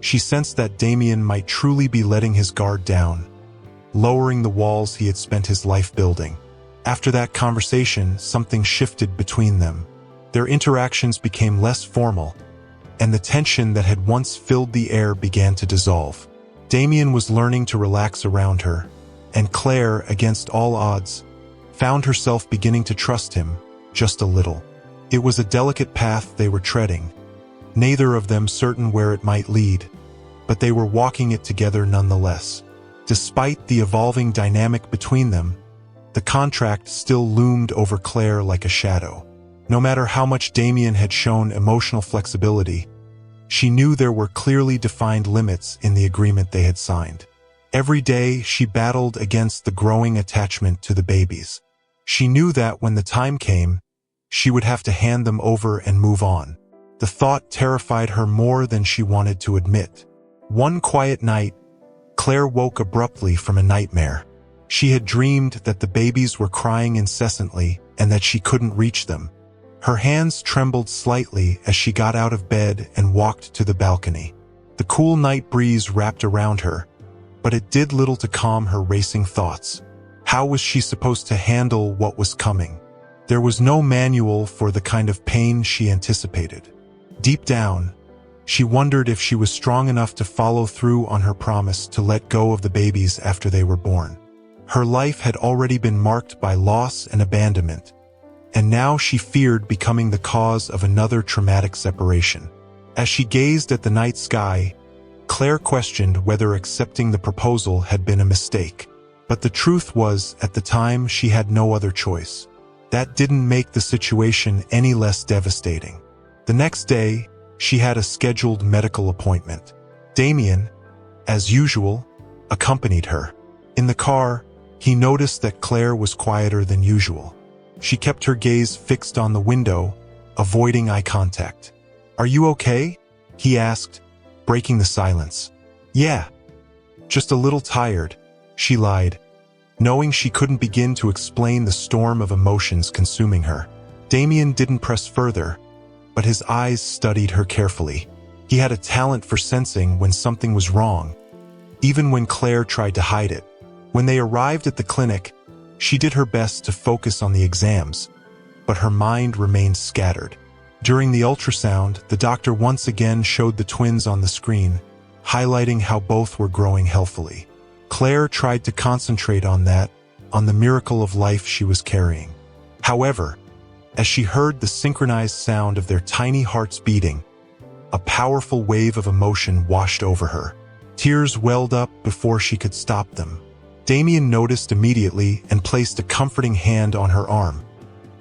she sensed that Damien might truly be letting his guard down, lowering the walls he had spent his life building. After that conversation, something shifted between them. Their interactions became less formal, and the tension that had once filled the air began to dissolve. Damien was learning to relax around her, and Claire, against all odds, found herself beginning to trust him, just a little. It was a delicate path they were treading, neither of them certain where it might lead, but they were walking it together nonetheless. Despite the evolving dynamic between them, the contract still loomed over Claire like a shadow. No matter how much Damien had shown emotional flexibility, she knew there were clearly defined limits in the agreement they had signed. Every day, she battled against the growing attachment to the babies. She knew that when the time came, she would have to hand them over and move on. The thought terrified her more than she wanted to admit. One quiet night, Claire woke abruptly from a nightmare. She had dreamed that the babies were crying incessantly and that she couldn't reach them. Her hands trembled slightly as she got out of bed and walked to the balcony. The cool night breeze wrapped around her, but it did little to calm her racing thoughts. How was she supposed to handle what was coming? There was no manual for the kind of pain she anticipated. Deep down, she wondered if she was strong enough to follow through on her promise to let go of the babies after they were born. Her life had already been marked by loss and abandonment, and now she feared becoming the cause of another traumatic separation. As she gazed at the night sky, Claire questioned whether accepting the proposal had been a mistake. But the truth was, at the time, she had no other choice. That didn't make the situation any less devastating. The next day, she had a scheduled medical appointment. Damien, as usual, accompanied her. In the car, he noticed that Claire was quieter than usual. She kept her gaze fixed on the window, avoiding eye contact. "Are you okay?" he asked, breaking the silence. "Yeah, just a little tired," she lied, knowing she couldn't begin to explain the storm of emotions consuming her. Damien didn't press further, but his eyes studied her carefully. He had a talent for sensing when something was wrong, even when Claire tried to hide it. When they arrived at the clinic, she did her best to focus on the exams, but her mind remained scattered. During the ultrasound, the doctor once again showed the twins on the screen, highlighting how both were growing healthily. Claire tried to concentrate on the miracle of life she was carrying. However, as she heard the synchronized sound of their tiny hearts beating, a powerful wave of emotion washed over her. Tears welled up before she could stop them. Damien noticed immediately and placed a comforting hand on her arm,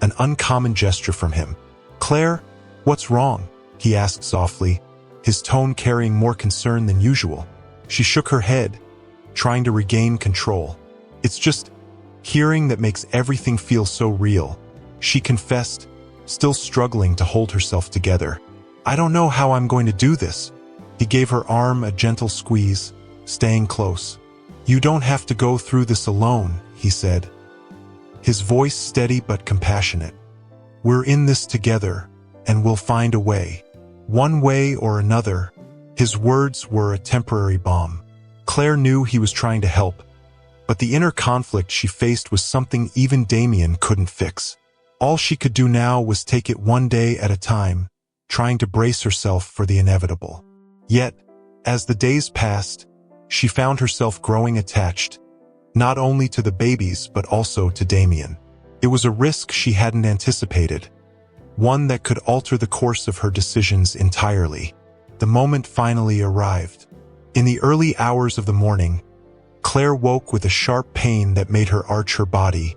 an uncommon gesture from him. "Claire, what's wrong?" he asked softly, his tone carrying more concern than usual. She shook her head, trying to regain control. "It's just hearing that makes everything feel so real," she confessed, still struggling to hold herself together. "I don't know how I'm going to do this." He gave her arm a gentle squeeze, staying close. "You don't have to go through this alone," he said, his voice steady but compassionate. "We're in this together, and we'll find a way. One way or another." His words were a temporary balm. Claire knew he was trying to help, but the inner conflict she faced was something even Damien couldn't fix. All she could do now was take it one day at a time, trying to brace herself for the inevitable. Yet, as the days passed, she found herself growing attached, not only to the babies but also to Damien. It was a risk she hadn't anticipated, one that could alter the course of her decisions entirely. The moment finally arrived. In the early hours of the morning, Claire woke with a sharp pain that made her arch her body,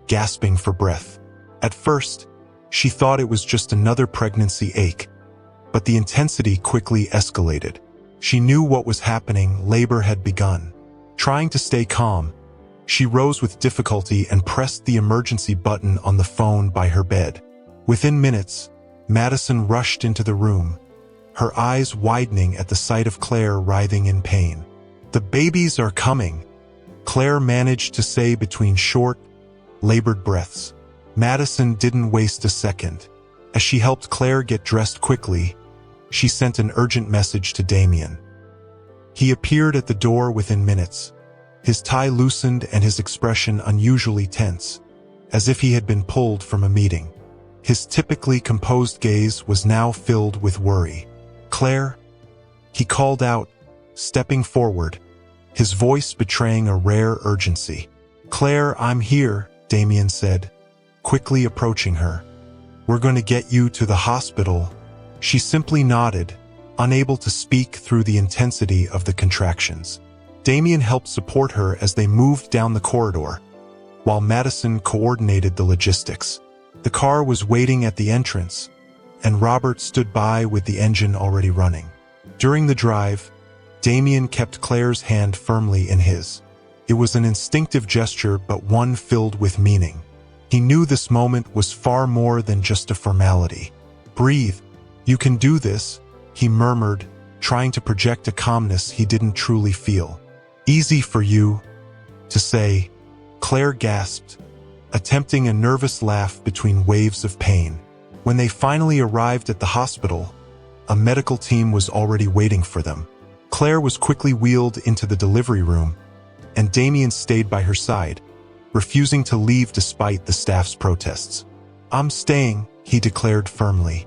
gasping for breath. At first, she thought it was just another pregnancy ache, but the intensity quickly escalated. She knew what was happening. Labor had begun. Trying to stay calm, she rose with difficulty and pressed the emergency button on the phone by her bed. Within minutes, Madison rushed into the room, her eyes widening at the sight of Claire writhing in pain. "The babies are coming," Claire managed to say between short, labored breaths. Madison didn't waste a second. As she helped Claire get dressed quickly, she sent an urgent message to Damien. He appeared at the door within minutes, his tie loosened and his expression unusually tense, as if he had been pulled from a meeting. His typically composed gaze was now filled with worry. "Claire?" he called out, stepping forward, his voice betraying a rare urgency. "Claire, I'm here," Damien said, quickly approaching her. "We're going to get you to the hospital." She simply nodded, unable to speak through the intensity of the contractions. Damien helped support her as they moved down the corridor, while Madison coordinated the logistics. The car was waiting at the entrance, and Robert stood by with the engine already running. During the drive, Damien kept Claire's hand firmly in his. It was an instinctive gesture, but one filled with meaning. He knew this moment was far more than just a formality. "Breathe. You can do this," he murmured, trying to project a calmness he didn't truly feel. "Easy for you to say," Claire gasped, attempting a nervous laugh between waves of pain. When they finally arrived at the hospital, a medical team was already waiting for them. Claire was quickly wheeled into the delivery room, and Damien stayed by her side, refusing to leave despite the staff's protests. "I'm staying," he declared firmly.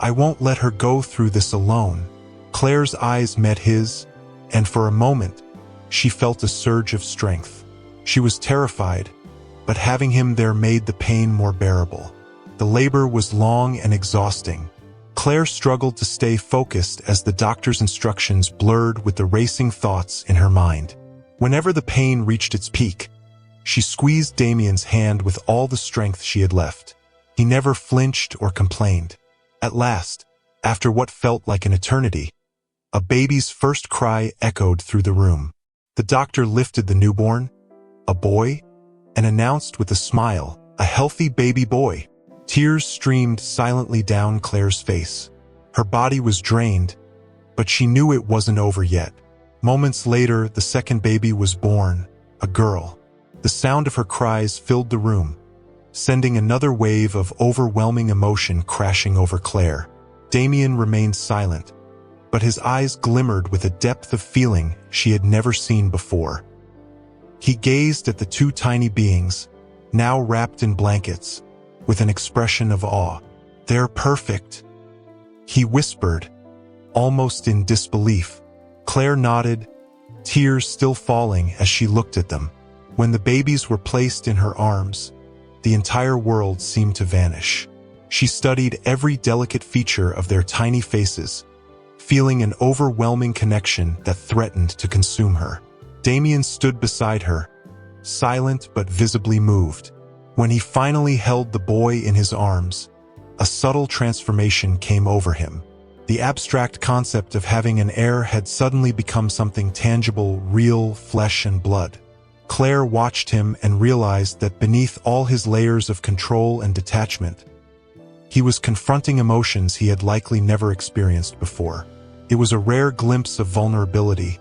"I won't let her go through this alone." Claire's eyes met his, and for a moment, she felt a surge of strength. She was terrified, but having him there made the pain more bearable. The labor was long and exhausting. Claire struggled to stay focused as the doctor's instructions blurred with the racing thoughts in her mind. Whenever the pain reached its peak, she squeezed Damien's hand with all the strength she had left. He never flinched or complained. At last, after what felt like an eternity, a baby's first cry echoed through the room. The doctor lifted the newborn, a boy, and announced with a smile, "A healthy baby boy." Tears streamed silently down Claire's face. Her body was drained, but she knew it wasn't over yet. Moments later, the second baby was born, a girl. The sound of her cries filled the room, sending another wave of overwhelming emotion crashing over Claire. Damien remained silent, but his eyes glimmered with a depth of feeling she had never seen before. He gazed at the two tiny beings, now wrapped in blankets, with an expression of awe. "They're perfect," he whispered, almost in disbelief. Claire nodded, tears still falling as she looked at them. When the babies were placed in her arms, the entire world seemed to vanish. She studied every delicate feature of their tiny faces, feeling an overwhelming connection that threatened to consume her. Damien stood beside her, silent but visibly moved. When he finally held the boy in his arms, a subtle transformation came over him. The abstract concept of having an heir had suddenly become something tangible, real, flesh and blood. Claire watched him and realized that beneath all his layers of control and detachment, he was confronting emotions he had likely never experienced before. It was a rare glimpse of vulnerability,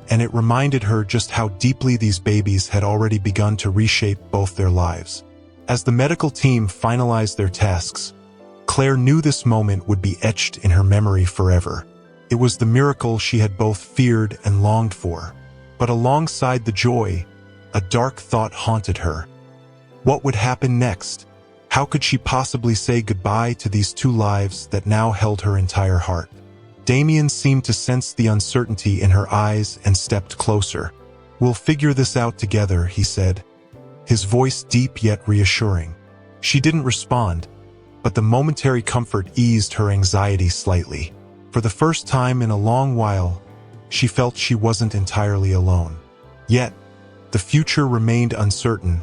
and it reminded her just how deeply these babies had already begun to reshape both their lives. As the medical team finalized their tasks, Claire knew this moment would be etched in her memory forever. It was the miracle she had both feared and longed for. But alongside the joy, a dark thought haunted her. What would happen next? How could she possibly say goodbye to these two lives that now held her entire heart? Damien seemed to sense the uncertainty in her eyes and stepped closer. "We'll figure this out together," he said, his voice deep yet reassuring. She didn't respond, but the momentary comfort eased her anxiety slightly. For the first time in a long while, she felt she wasn't entirely alone. Yet, the future remained uncertain,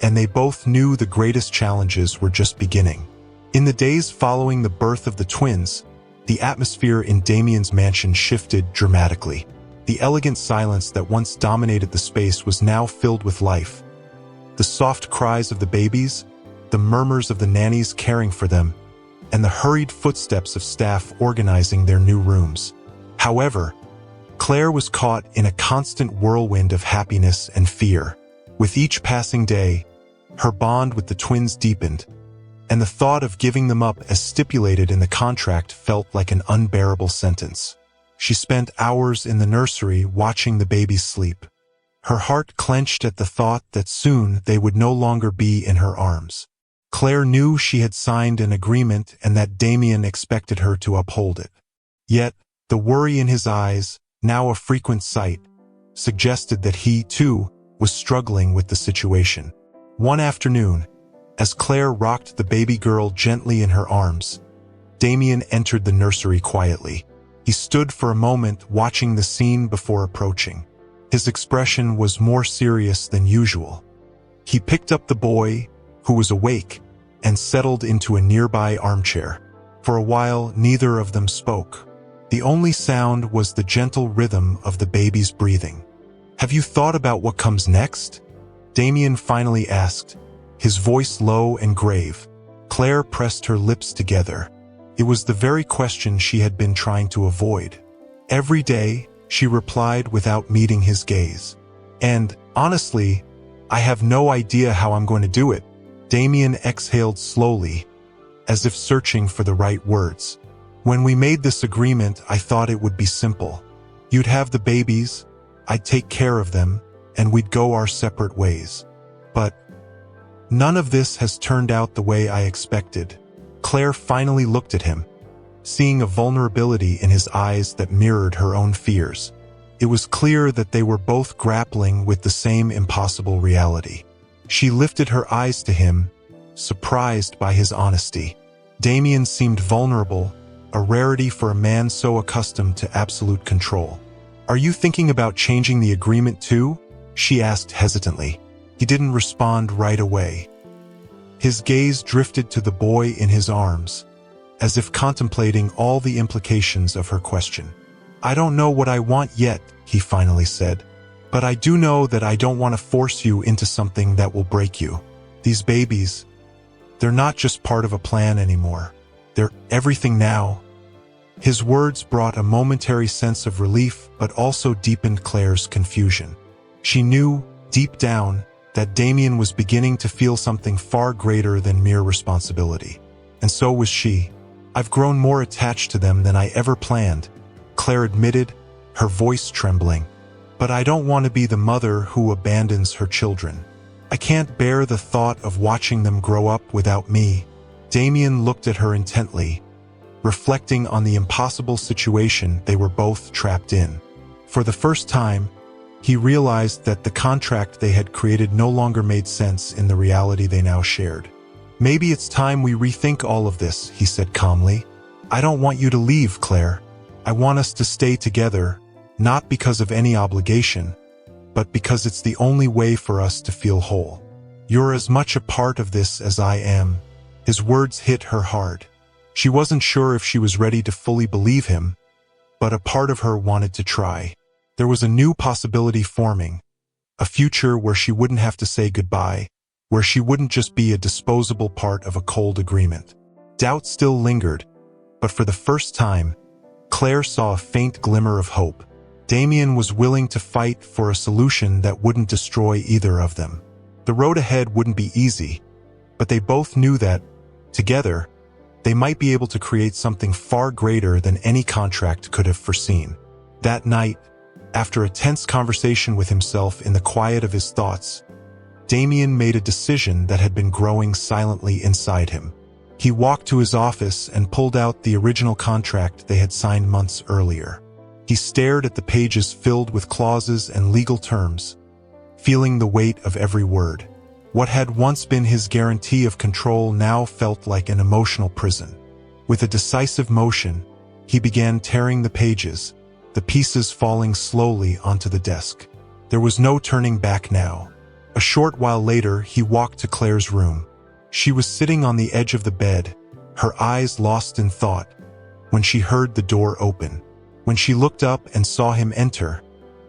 and they both knew the greatest challenges were just beginning. In the days following the birth of the twins, the atmosphere in Damien's mansion shifted dramatically. The elegant silence that once dominated the space was now filled with life. The soft cries of the babies, the murmurs of the nannies caring for them, and the hurried footsteps of staff organizing their new rooms. However, Claire was caught in a constant whirlwind of happiness and fear. With each passing day, her bond with the twins deepened, and the thought of giving them up as stipulated in the contract felt like an unbearable sentence. She spent hours in the nursery watching the babies sleep. Her heart clenched at the thought that soon they would no longer be in her arms. Claire knew she had signed an agreement and that Damien expected her to uphold it. Yet, the worry in his eyes, now a frequent sight, suggested that he, too, was struggling with the situation. One afternoon, as Claire rocked the baby girl gently in her arms, Damien entered the nursery quietly. He stood for a moment watching the scene before approaching. His expression was more serious than usual. He picked up the boy, who was awake, and settled into a nearby armchair. For a while, neither of them spoke. The only sound was the gentle rhythm of the baby's breathing. "Have you thought about what comes next?" Damien finally asked, his voice low and grave. Claire pressed her lips together. It was the very question she had been trying to avoid. "Every day," she replied without meeting his gaze. "And, honestly, I have no idea how I'm going to do it." Damien exhaled slowly, as if searching for the right words. "When we made this agreement, I thought it would be simple. You'd have the babies, I'd take care of them, and we'd go our separate ways. But none of this has turned out the way I expected." Claire finally looked at him, seeing a vulnerability in his eyes that mirrored her own fears. It was clear that they were both grappling with the same impossible reality. She lifted her eyes to him, surprised by his honesty. Damien seemed vulnerable, a rarity for a man so accustomed to absolute control. "Are you thinking about changing the agreement too?" she asked hesitantly. He didn't respond right away. His gaze drifted to the boy in his arms, as if contemplating all the implications of her question. "I don't know what I want yet," he finally said, "but I do know that I don't want to force you into something that will break you. These babies, they're not just part of a plan anymore. They're everything now." His words brought a momentary sense of relief but also deepened Claire's confusion. She knew, deep down, that Damien was beginning to feel something far greater than mere responsibility. And so was she. "I've grown more attached to them than I ever planned," Claire admitted, her voice trembling. "But I don't want to be the mother who abandons her children. I can't bear the thought of watching them grow up without me." Damien looked at her intently, reflecting on the impossible situation they were both trapped in. For the first time, he realized that the contract they had created no longer made sense in the reality they now shared. "Maybe it's time we rethink all of this," he said calmly. "I don't want you to leave, Claire. I want us to stay together, not because of any obligation, but because it's the only way for us to feel whole. You're as much a part of this as I am." His words hit her hard. She wasn't sure if she was ready to fully believe him, but a part of her wanted to try. There was a new possibility forming, a future where she wouldn't have to say goodbye, where she wouldn't just be a disposable part of a cold agreement. Doubt still lingered, but for the first time, Claire saw a faint glimmer of hope. Damien was willing to fight for a solution that wouldn't destroy either of them. The road ahead wouldn't be easy, but they both knew that, together, they might be able to create something far greater than any contract could have foreseen. That night, after a tense conversation with himself in the quiet of his thoughts, Damien made a decision that had been growing silently inside him. He walked to his office and pulled out the original contract they had signed months earlier. He stared at the pages filled with clauses and legal terms, feeling the weight of every word. What had once been his guarantee of control now felt like an emotional prison. With a decisive motion, he began tearing the pages, the pieces falling slowly onto the desk. There was no turning back now. A short while later, he walked to Claire's room. She was sitting on the edge of the bed, her eyes lost in thought, when she heard the door open. When she looked up and saw him enter,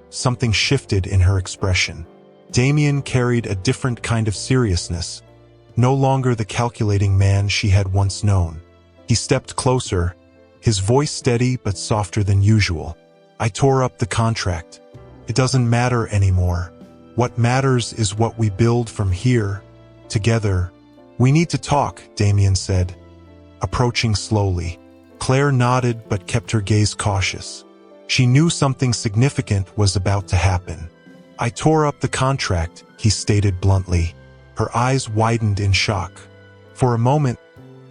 something shifted in her expression. Damien carried a different kind of seriousness, no longer the calculating man she had once known. He stepped closer, his voice steady but softer than usual. "I tore up the contract. It doesn't matter anymore. What matters is what we build from here, together." "We need to talk," Damien said, approaching slowly. Claire nodded but kept her gaze cautious. She knew something significant was about to happen. "I tore up the contract," he stated bluntly. Her eyes widened in shock. For a moment,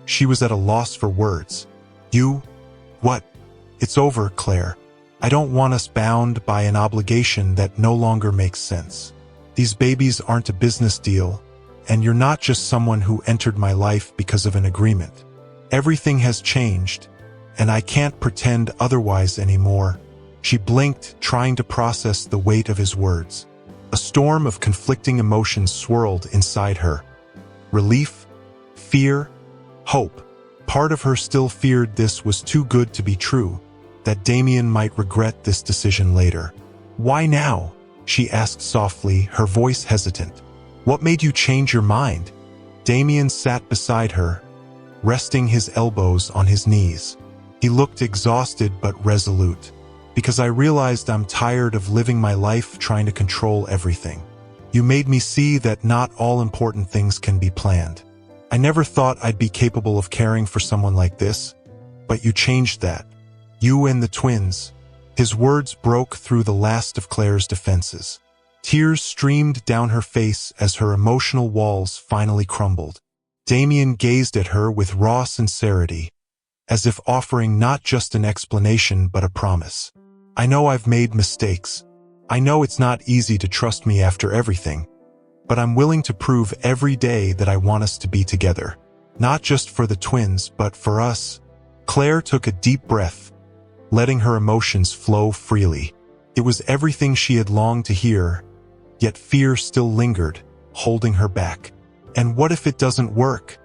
she was at a loss for words. "You? What?" "It's over, Claire. I don't want us bound by an obligation that no longer makes sense. These babies aren't a business deal, and you're not just someone who entered my life because of an agreement. Everything has changed, and I can't pretend otherwise anymore." She blinked, trying to process the weight of his words. A storm of conflicting emotions swirled inside her. Relief, Fear, hope. Part of her still feared this was too good to be true, that Damien might regret this decision later. "Why now?" she asked softly, her voice hesitant. "What made you change your mind?" Damien sat beside her, resting his elbows on his knees. He looked exhausted but resolute. "Because I realized I'm tired of living my life trying to control everything. You made me see that not all important things can be planned. I never thought I'd be capable of caring for someone like this, but you changed that. You and the twins." His words broke through the last of Claire's defenses. Tears streamed down her face as her emotional walls finally crumbled. Damien gazed at her with raw sincerity, as if offering not just an explanation but a promise. "I know I've made mistakes. I know it's not easy to trust me after everything, but I'm willing to prove every day that I want us to be together. Not just for the twins, but for us." Claire took a deep breath, letting her emotions flow freely. It was everything she had longed to hear, yet fear still lingered, holding her back. "And what if it doesn't work?"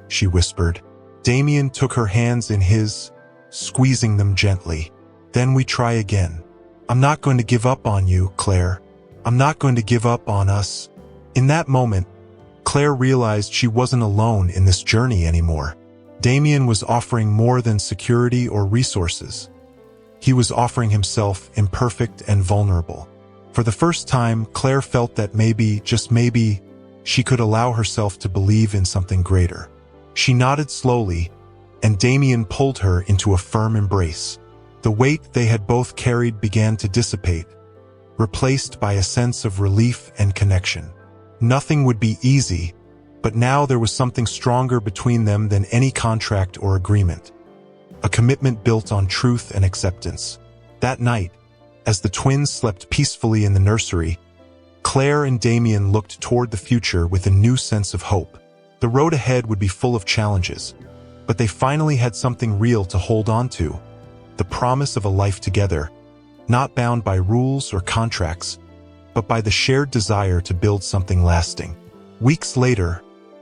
she whispered. Damien took her hands in his, squeezing them gently. "Then we try again. I'm not going to give up on you, Claire. I'm not going to give up on us." In that moment, Claire realized she wasn't alone in this journey anymore. Damien was offering more than security or resources. He was offering himself imperfect and vulnerable. For the first time, Claire felt that maybe, just maybe, she could allow herself to believe in something greater. She nodded slowly, and Damien pulled her into a firm embrace. The weight they had both carried began to dissipate, replaced by a sense of relief and connection. Nothing would be easy, but now there was something stronger between them than any contract or agreement. A commitment built on truth and acceptance. That night, as the twins slept peacefully in the nursery, Claire and Damien looked toward the future with a new sense of hope. The road ahead would be full of challenges, but they finally had something real to hold on to. The promise of a life together, not bound by rules or contracts, but by the shared desire to build something lasting. Weeks later,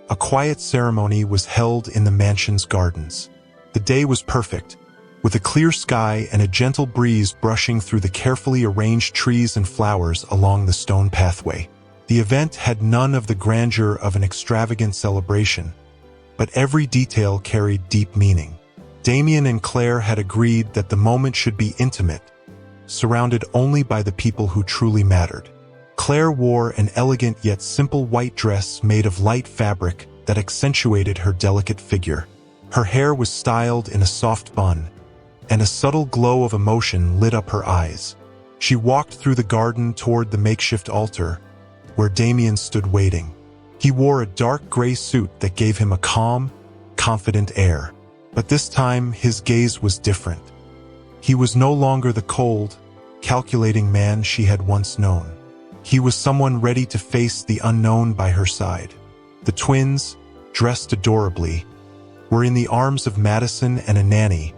a quiet ceremony was held in the mansion's gardens. The day was perfect, with a clear sky and a gentle breeze brushing through the carefully arranged trees and flowers along the stone pathway. The event had none of the grandeur of an extravagant celebration, but every detail carried deep meaning. Damien and Claire had agreed that the moment should be intimate, surrounded only by the people who truly mattered. Claire wore an elegant yet simple white dress made of light fabric that accentuated her delicate figure. Her hair was styled in a soft bun, and a subtle glow of emotion lit up her eyes. She walked through the garden toward the makeshift altar, where Damien stood waiting. He wore a dark gray suit that gave him a calm, confident air. But this time, his gaze was different. He was no longer the cold, calculating man she had once known. He was someone ready to face the unknown by her side. The twins, dressed adorably, were in the arms of Madison and a nanny,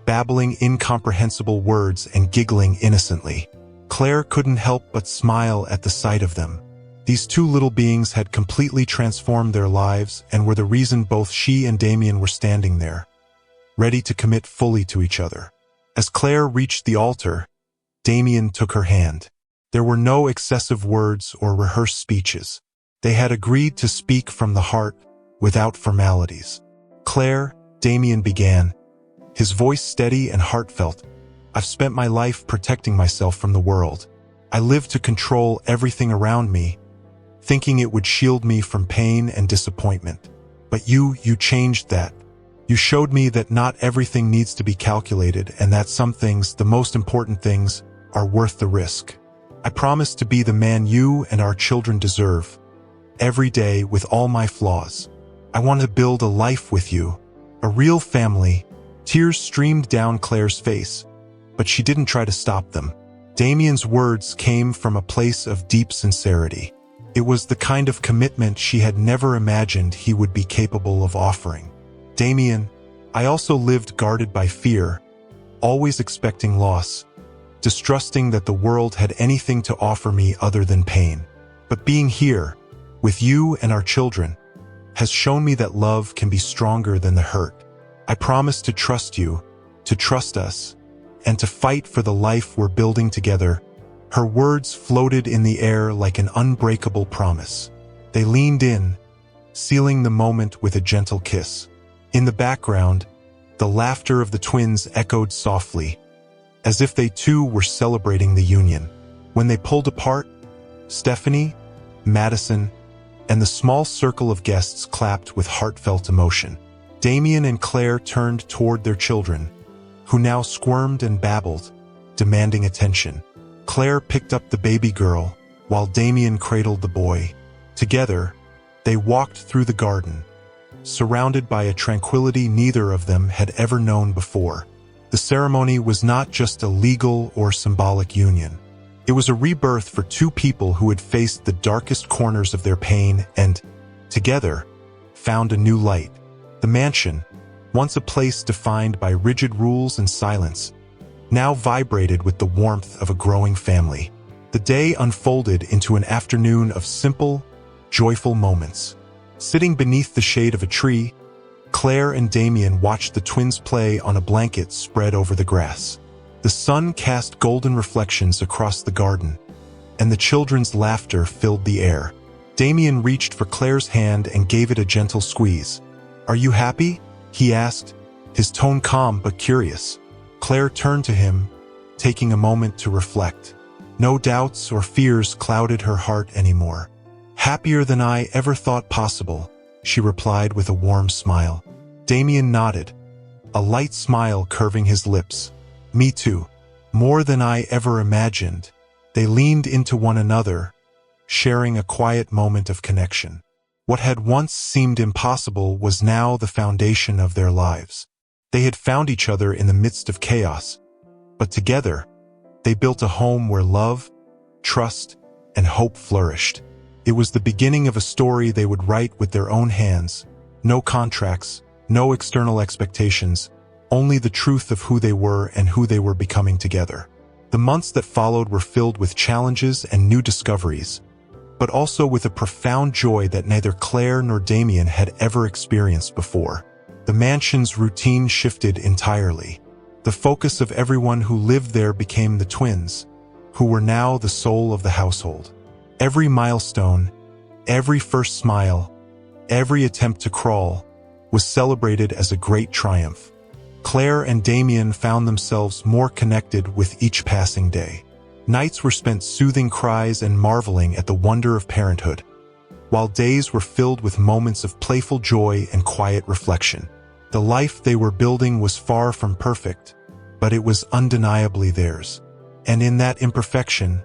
babbling incomprehensible words and giggling innocently. Claire couldn't help but smile at the sight of them. These two little beings had completely transformed their lives and were the reason both she and Damien were standing there, ready to commit fully to each other. As Claire reached the altar, Damien took her hand. There were no excessive words or rehearsed speeches. They had agreed to speak from the heart, without formalities. "Claire," Damien began, his voice steady and heartfelt, "I've spent my life protecting myself from the world. I lived to control everything around me, thinking it would shield me from pain and disappointment. But you changed that. You showed me that not everything needs to be calculated and that some things, the most important things, are worth the risk. I promise to be the man you and our children deserve, every day with all my flaws. I want to build a life with you, a real family." Tears streamed down Claire's face, but she didn't try to stop them. Damien's words came from a place of deep sincerity. It was the kind of commitment she had never imagined he would be capable of offering. "Damien, I also lived guarded by fear, always expecting loss, distrusting that the world had anything to offer me other than pain. But being here, with you and our children, has shown me that love can be stronger than the hurt. I promise to trust you, to trust us, and to fight for the life we're building together." Her words floated in the air like an unbreakable promise. They leaned in, sealing the moment with a gentle kiss. In the background, the laughter of the twins echoed softly, as if they too were celebrating the union. When they pulled apart, Stephanie, Madison, and the small circle of guests clapped with heartfelt emotion. Damien and Claire turned toward their children, who now squirmed and babbled, demanding attention. Claire picked up the baby girl, while Damien cradled the boy. Together, they walked through the garden, surrounded by a tranquility neither of them had ever known before. The ceremony was not just a legal or symbolic union. It was a rebirth for two people who had faced the darkest corners of their pain and, together, found a new light. The mansion, once a place defined by rigid rules and silence, now vibrated with the warmth of a growing family. The day unfolded into an afternoon of simple, joyful moments. Sitting beneath the shade of a tree, Claire and Damien watched the twins play on a blanket spread over the grass. The sun cast golden reflections across the garden, and the children's laughter filled the air. Damien reached for Claire's hand and gave it a gentle squeeze. "Are you happy?" he asked, his tone calm but curious. Claire turned to him, taking a moment to reflect. No doubts or fears clouded her heart anymore. "Happier than I ever thought possible," she replied with a warm smile. Damien nodded, a light smile curving his lips. "Me too. More than I ever imagined." They leaned into one another, sharing a quiet moment of connection. What had once seemed impossible was now the foundation of their lives. They had found each other in the midst of chaos, but together, they built a home where love, trust, and hope flourished. It was the beginning of a story they would write with their own hands. No contracts, no external expectations, only the truth of who they were and who they were becoming together. The months that followed were filled with challenges and new discoveries, but also with a profound joy that neither Claire nor Damien had ever experienced before. The mansion's routine shifted entirely. The focus of everyone who lived there became the twins, who were now the soul of the household. Every milestone, every first smile, every attempt to crawl, was celebrated as a great triumph. Claire and Damien found themselves more connected with each passing day. Nights were spent soothing cries and marveling at the wonder of parenthood, while days were filled with moments of playful joy and quiet reflection. The life they were building was far from perfect, but it was undeniably theirs. And in that imperfection,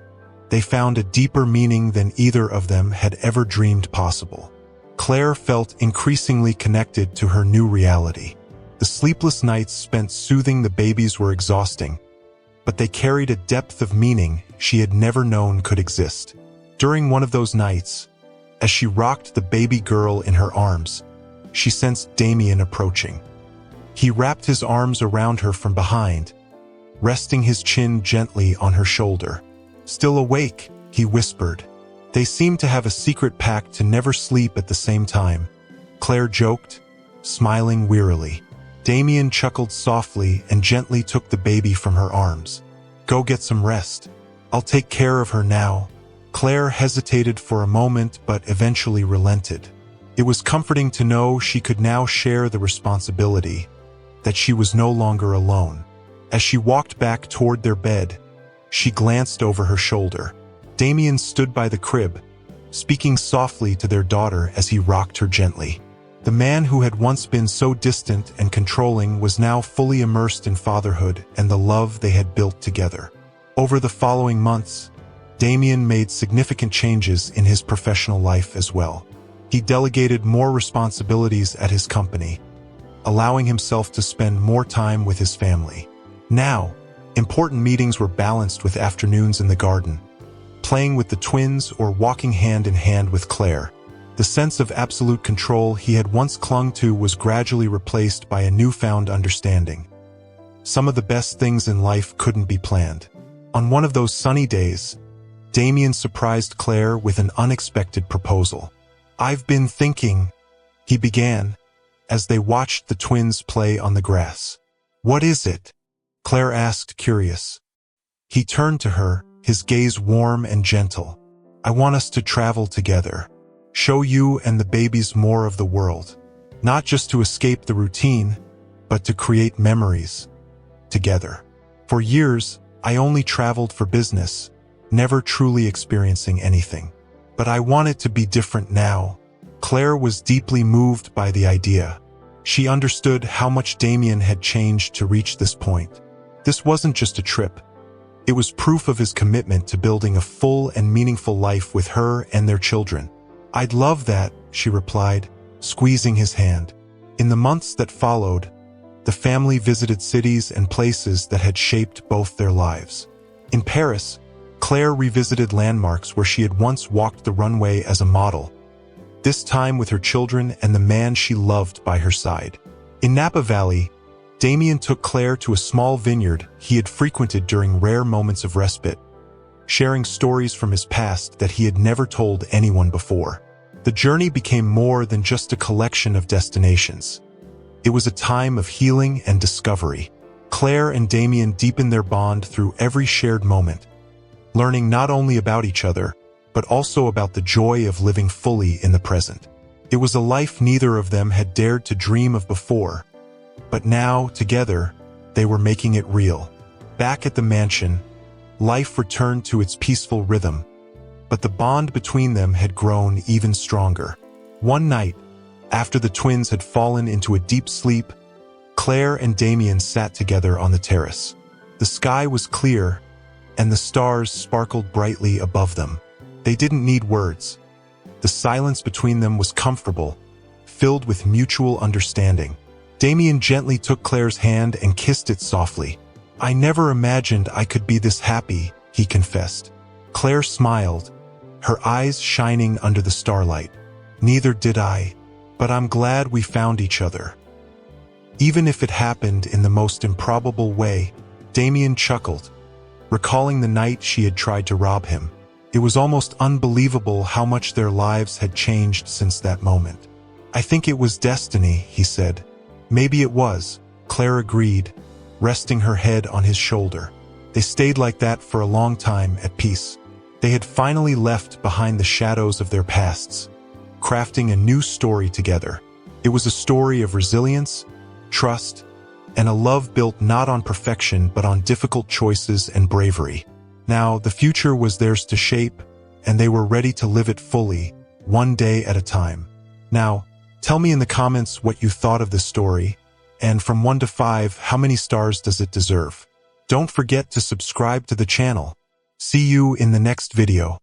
they found a deeper meaning than either of them had ever dreamed possible. Claire felt increasingly connected to her new reality. The sleepless nights spent soothing the babies were exhausting, but they carried a depth of meaning she had never known could exist. During one of those nights, as she rocked the baby girl in her arms, she sensed Damien approaching. He wrapped his arms around her from behind, resting his chin gently on her shoulder. "Still awake?" he whispered. They seemed to have a secret pact to never sleep at the same time. Claire joked, smiling wearily. Damien chuckled softly and gently took the baby from her arms. "Go get some rest. I'll take care of her now." Claire hesitated for a moment but eventually relented. It was comforting to know she could now share the responsibility, that she was no longer alone. As she walked back toward their bed, she glanced over her shoulder. Damien stood by the crib, speaking softly to their daughter as he rocked her gently. The man who had once been so distant and controlling was now fully immersed in fatherhood and the love they had built together. Over the following months, Damien made significant changes in his professional life as well. He delegated more responsibilities at his company, allowing himself to spend more time with his family. Now, important meetings were balanced with afternoons in the garden, playing with the twins or walking hand in hand with Claire. The sense of absolute control he had once clung to was gradually replaced by a newfound understanding. Some of the best things in life couldn't be planned. On one of those sunny days, Damien surprised Claire with an unexpected proposal. "I've been thinking," he began, as they watched the twins play on the grass. "What is it?" Claire asked, curious. He turned to her, his gaze warm and gentle. "I want us to travel together. Show you and the babies more of the world. Not just to escape the routine, but to create memories. Together. For years, I only traveled for business, never truly experiencing anything. But I want it to be different now." Claire was deeply moved by the idea. She understood how much Damien had changed to reach this point. This wasn't just a trip. It was proof of his commitment to building a full and meaningful life with her and their children. "I'd love that," she replied, squeezing his hand. In the months that followed, the family visited cities and places that had shaped both their lives. In Paris, Claire revisited landmarks where she had once walked the runway as a model, this time with her children and the man she loved by her side. In Napa Valley, Damien took Claire to a small vineyard he had frequented during rare moments of respite, sharing stories from his past that he had never told anyone before. The journey became more than just a collection of destinations. It was a time of healing and discovery. Claire and Damien deepened their bond through every shared moment, learning not only about each other, but also about the joy of living fully in the present. It was a life neither of them had dared to dream of before, but now, together, they were making it real. Back at the mansion, life returned to its peaceful rhythm, but the bond between them had grown even stronger. One night, after the twins had fallen into a deep sleep, Claire and Damien sat together on the terrace. The sky was clear, and the stars sparkled brightly above them. They didn't need words. The silence between them was comfortable, filled with mutual understanding. Damien gently took Claire's hand and kissed it softly. "I never imagined I could be this happy," he confessed. Claire smiled, her eyes shining under the starlight. "Neither did I, but I'm glad we found each other." Even if it happened in the most improbable way, Damien chuckled, recalling the night she had tried to rob him. It was almost unbelievable how much their lives had changed since that moment. "I think it was destiny," he said. "Maybe it was," Claire agreed, resting her head on his shoulder. They stayed like that for a long time, at peace. They had finally left behind the shadows of their pasts, crafting a new story together. It was a story of resilience, trust, and a love built not on perfection but on difficult choices and bravery. Now, the future was theirs to shape, and they were ready to live it fully, one day at a time. Now, tell me in the comments what you thought of this story, and from 1 to 5, how many stars does it deserve? Don't forget to subscribe to the channel. See you in the next video.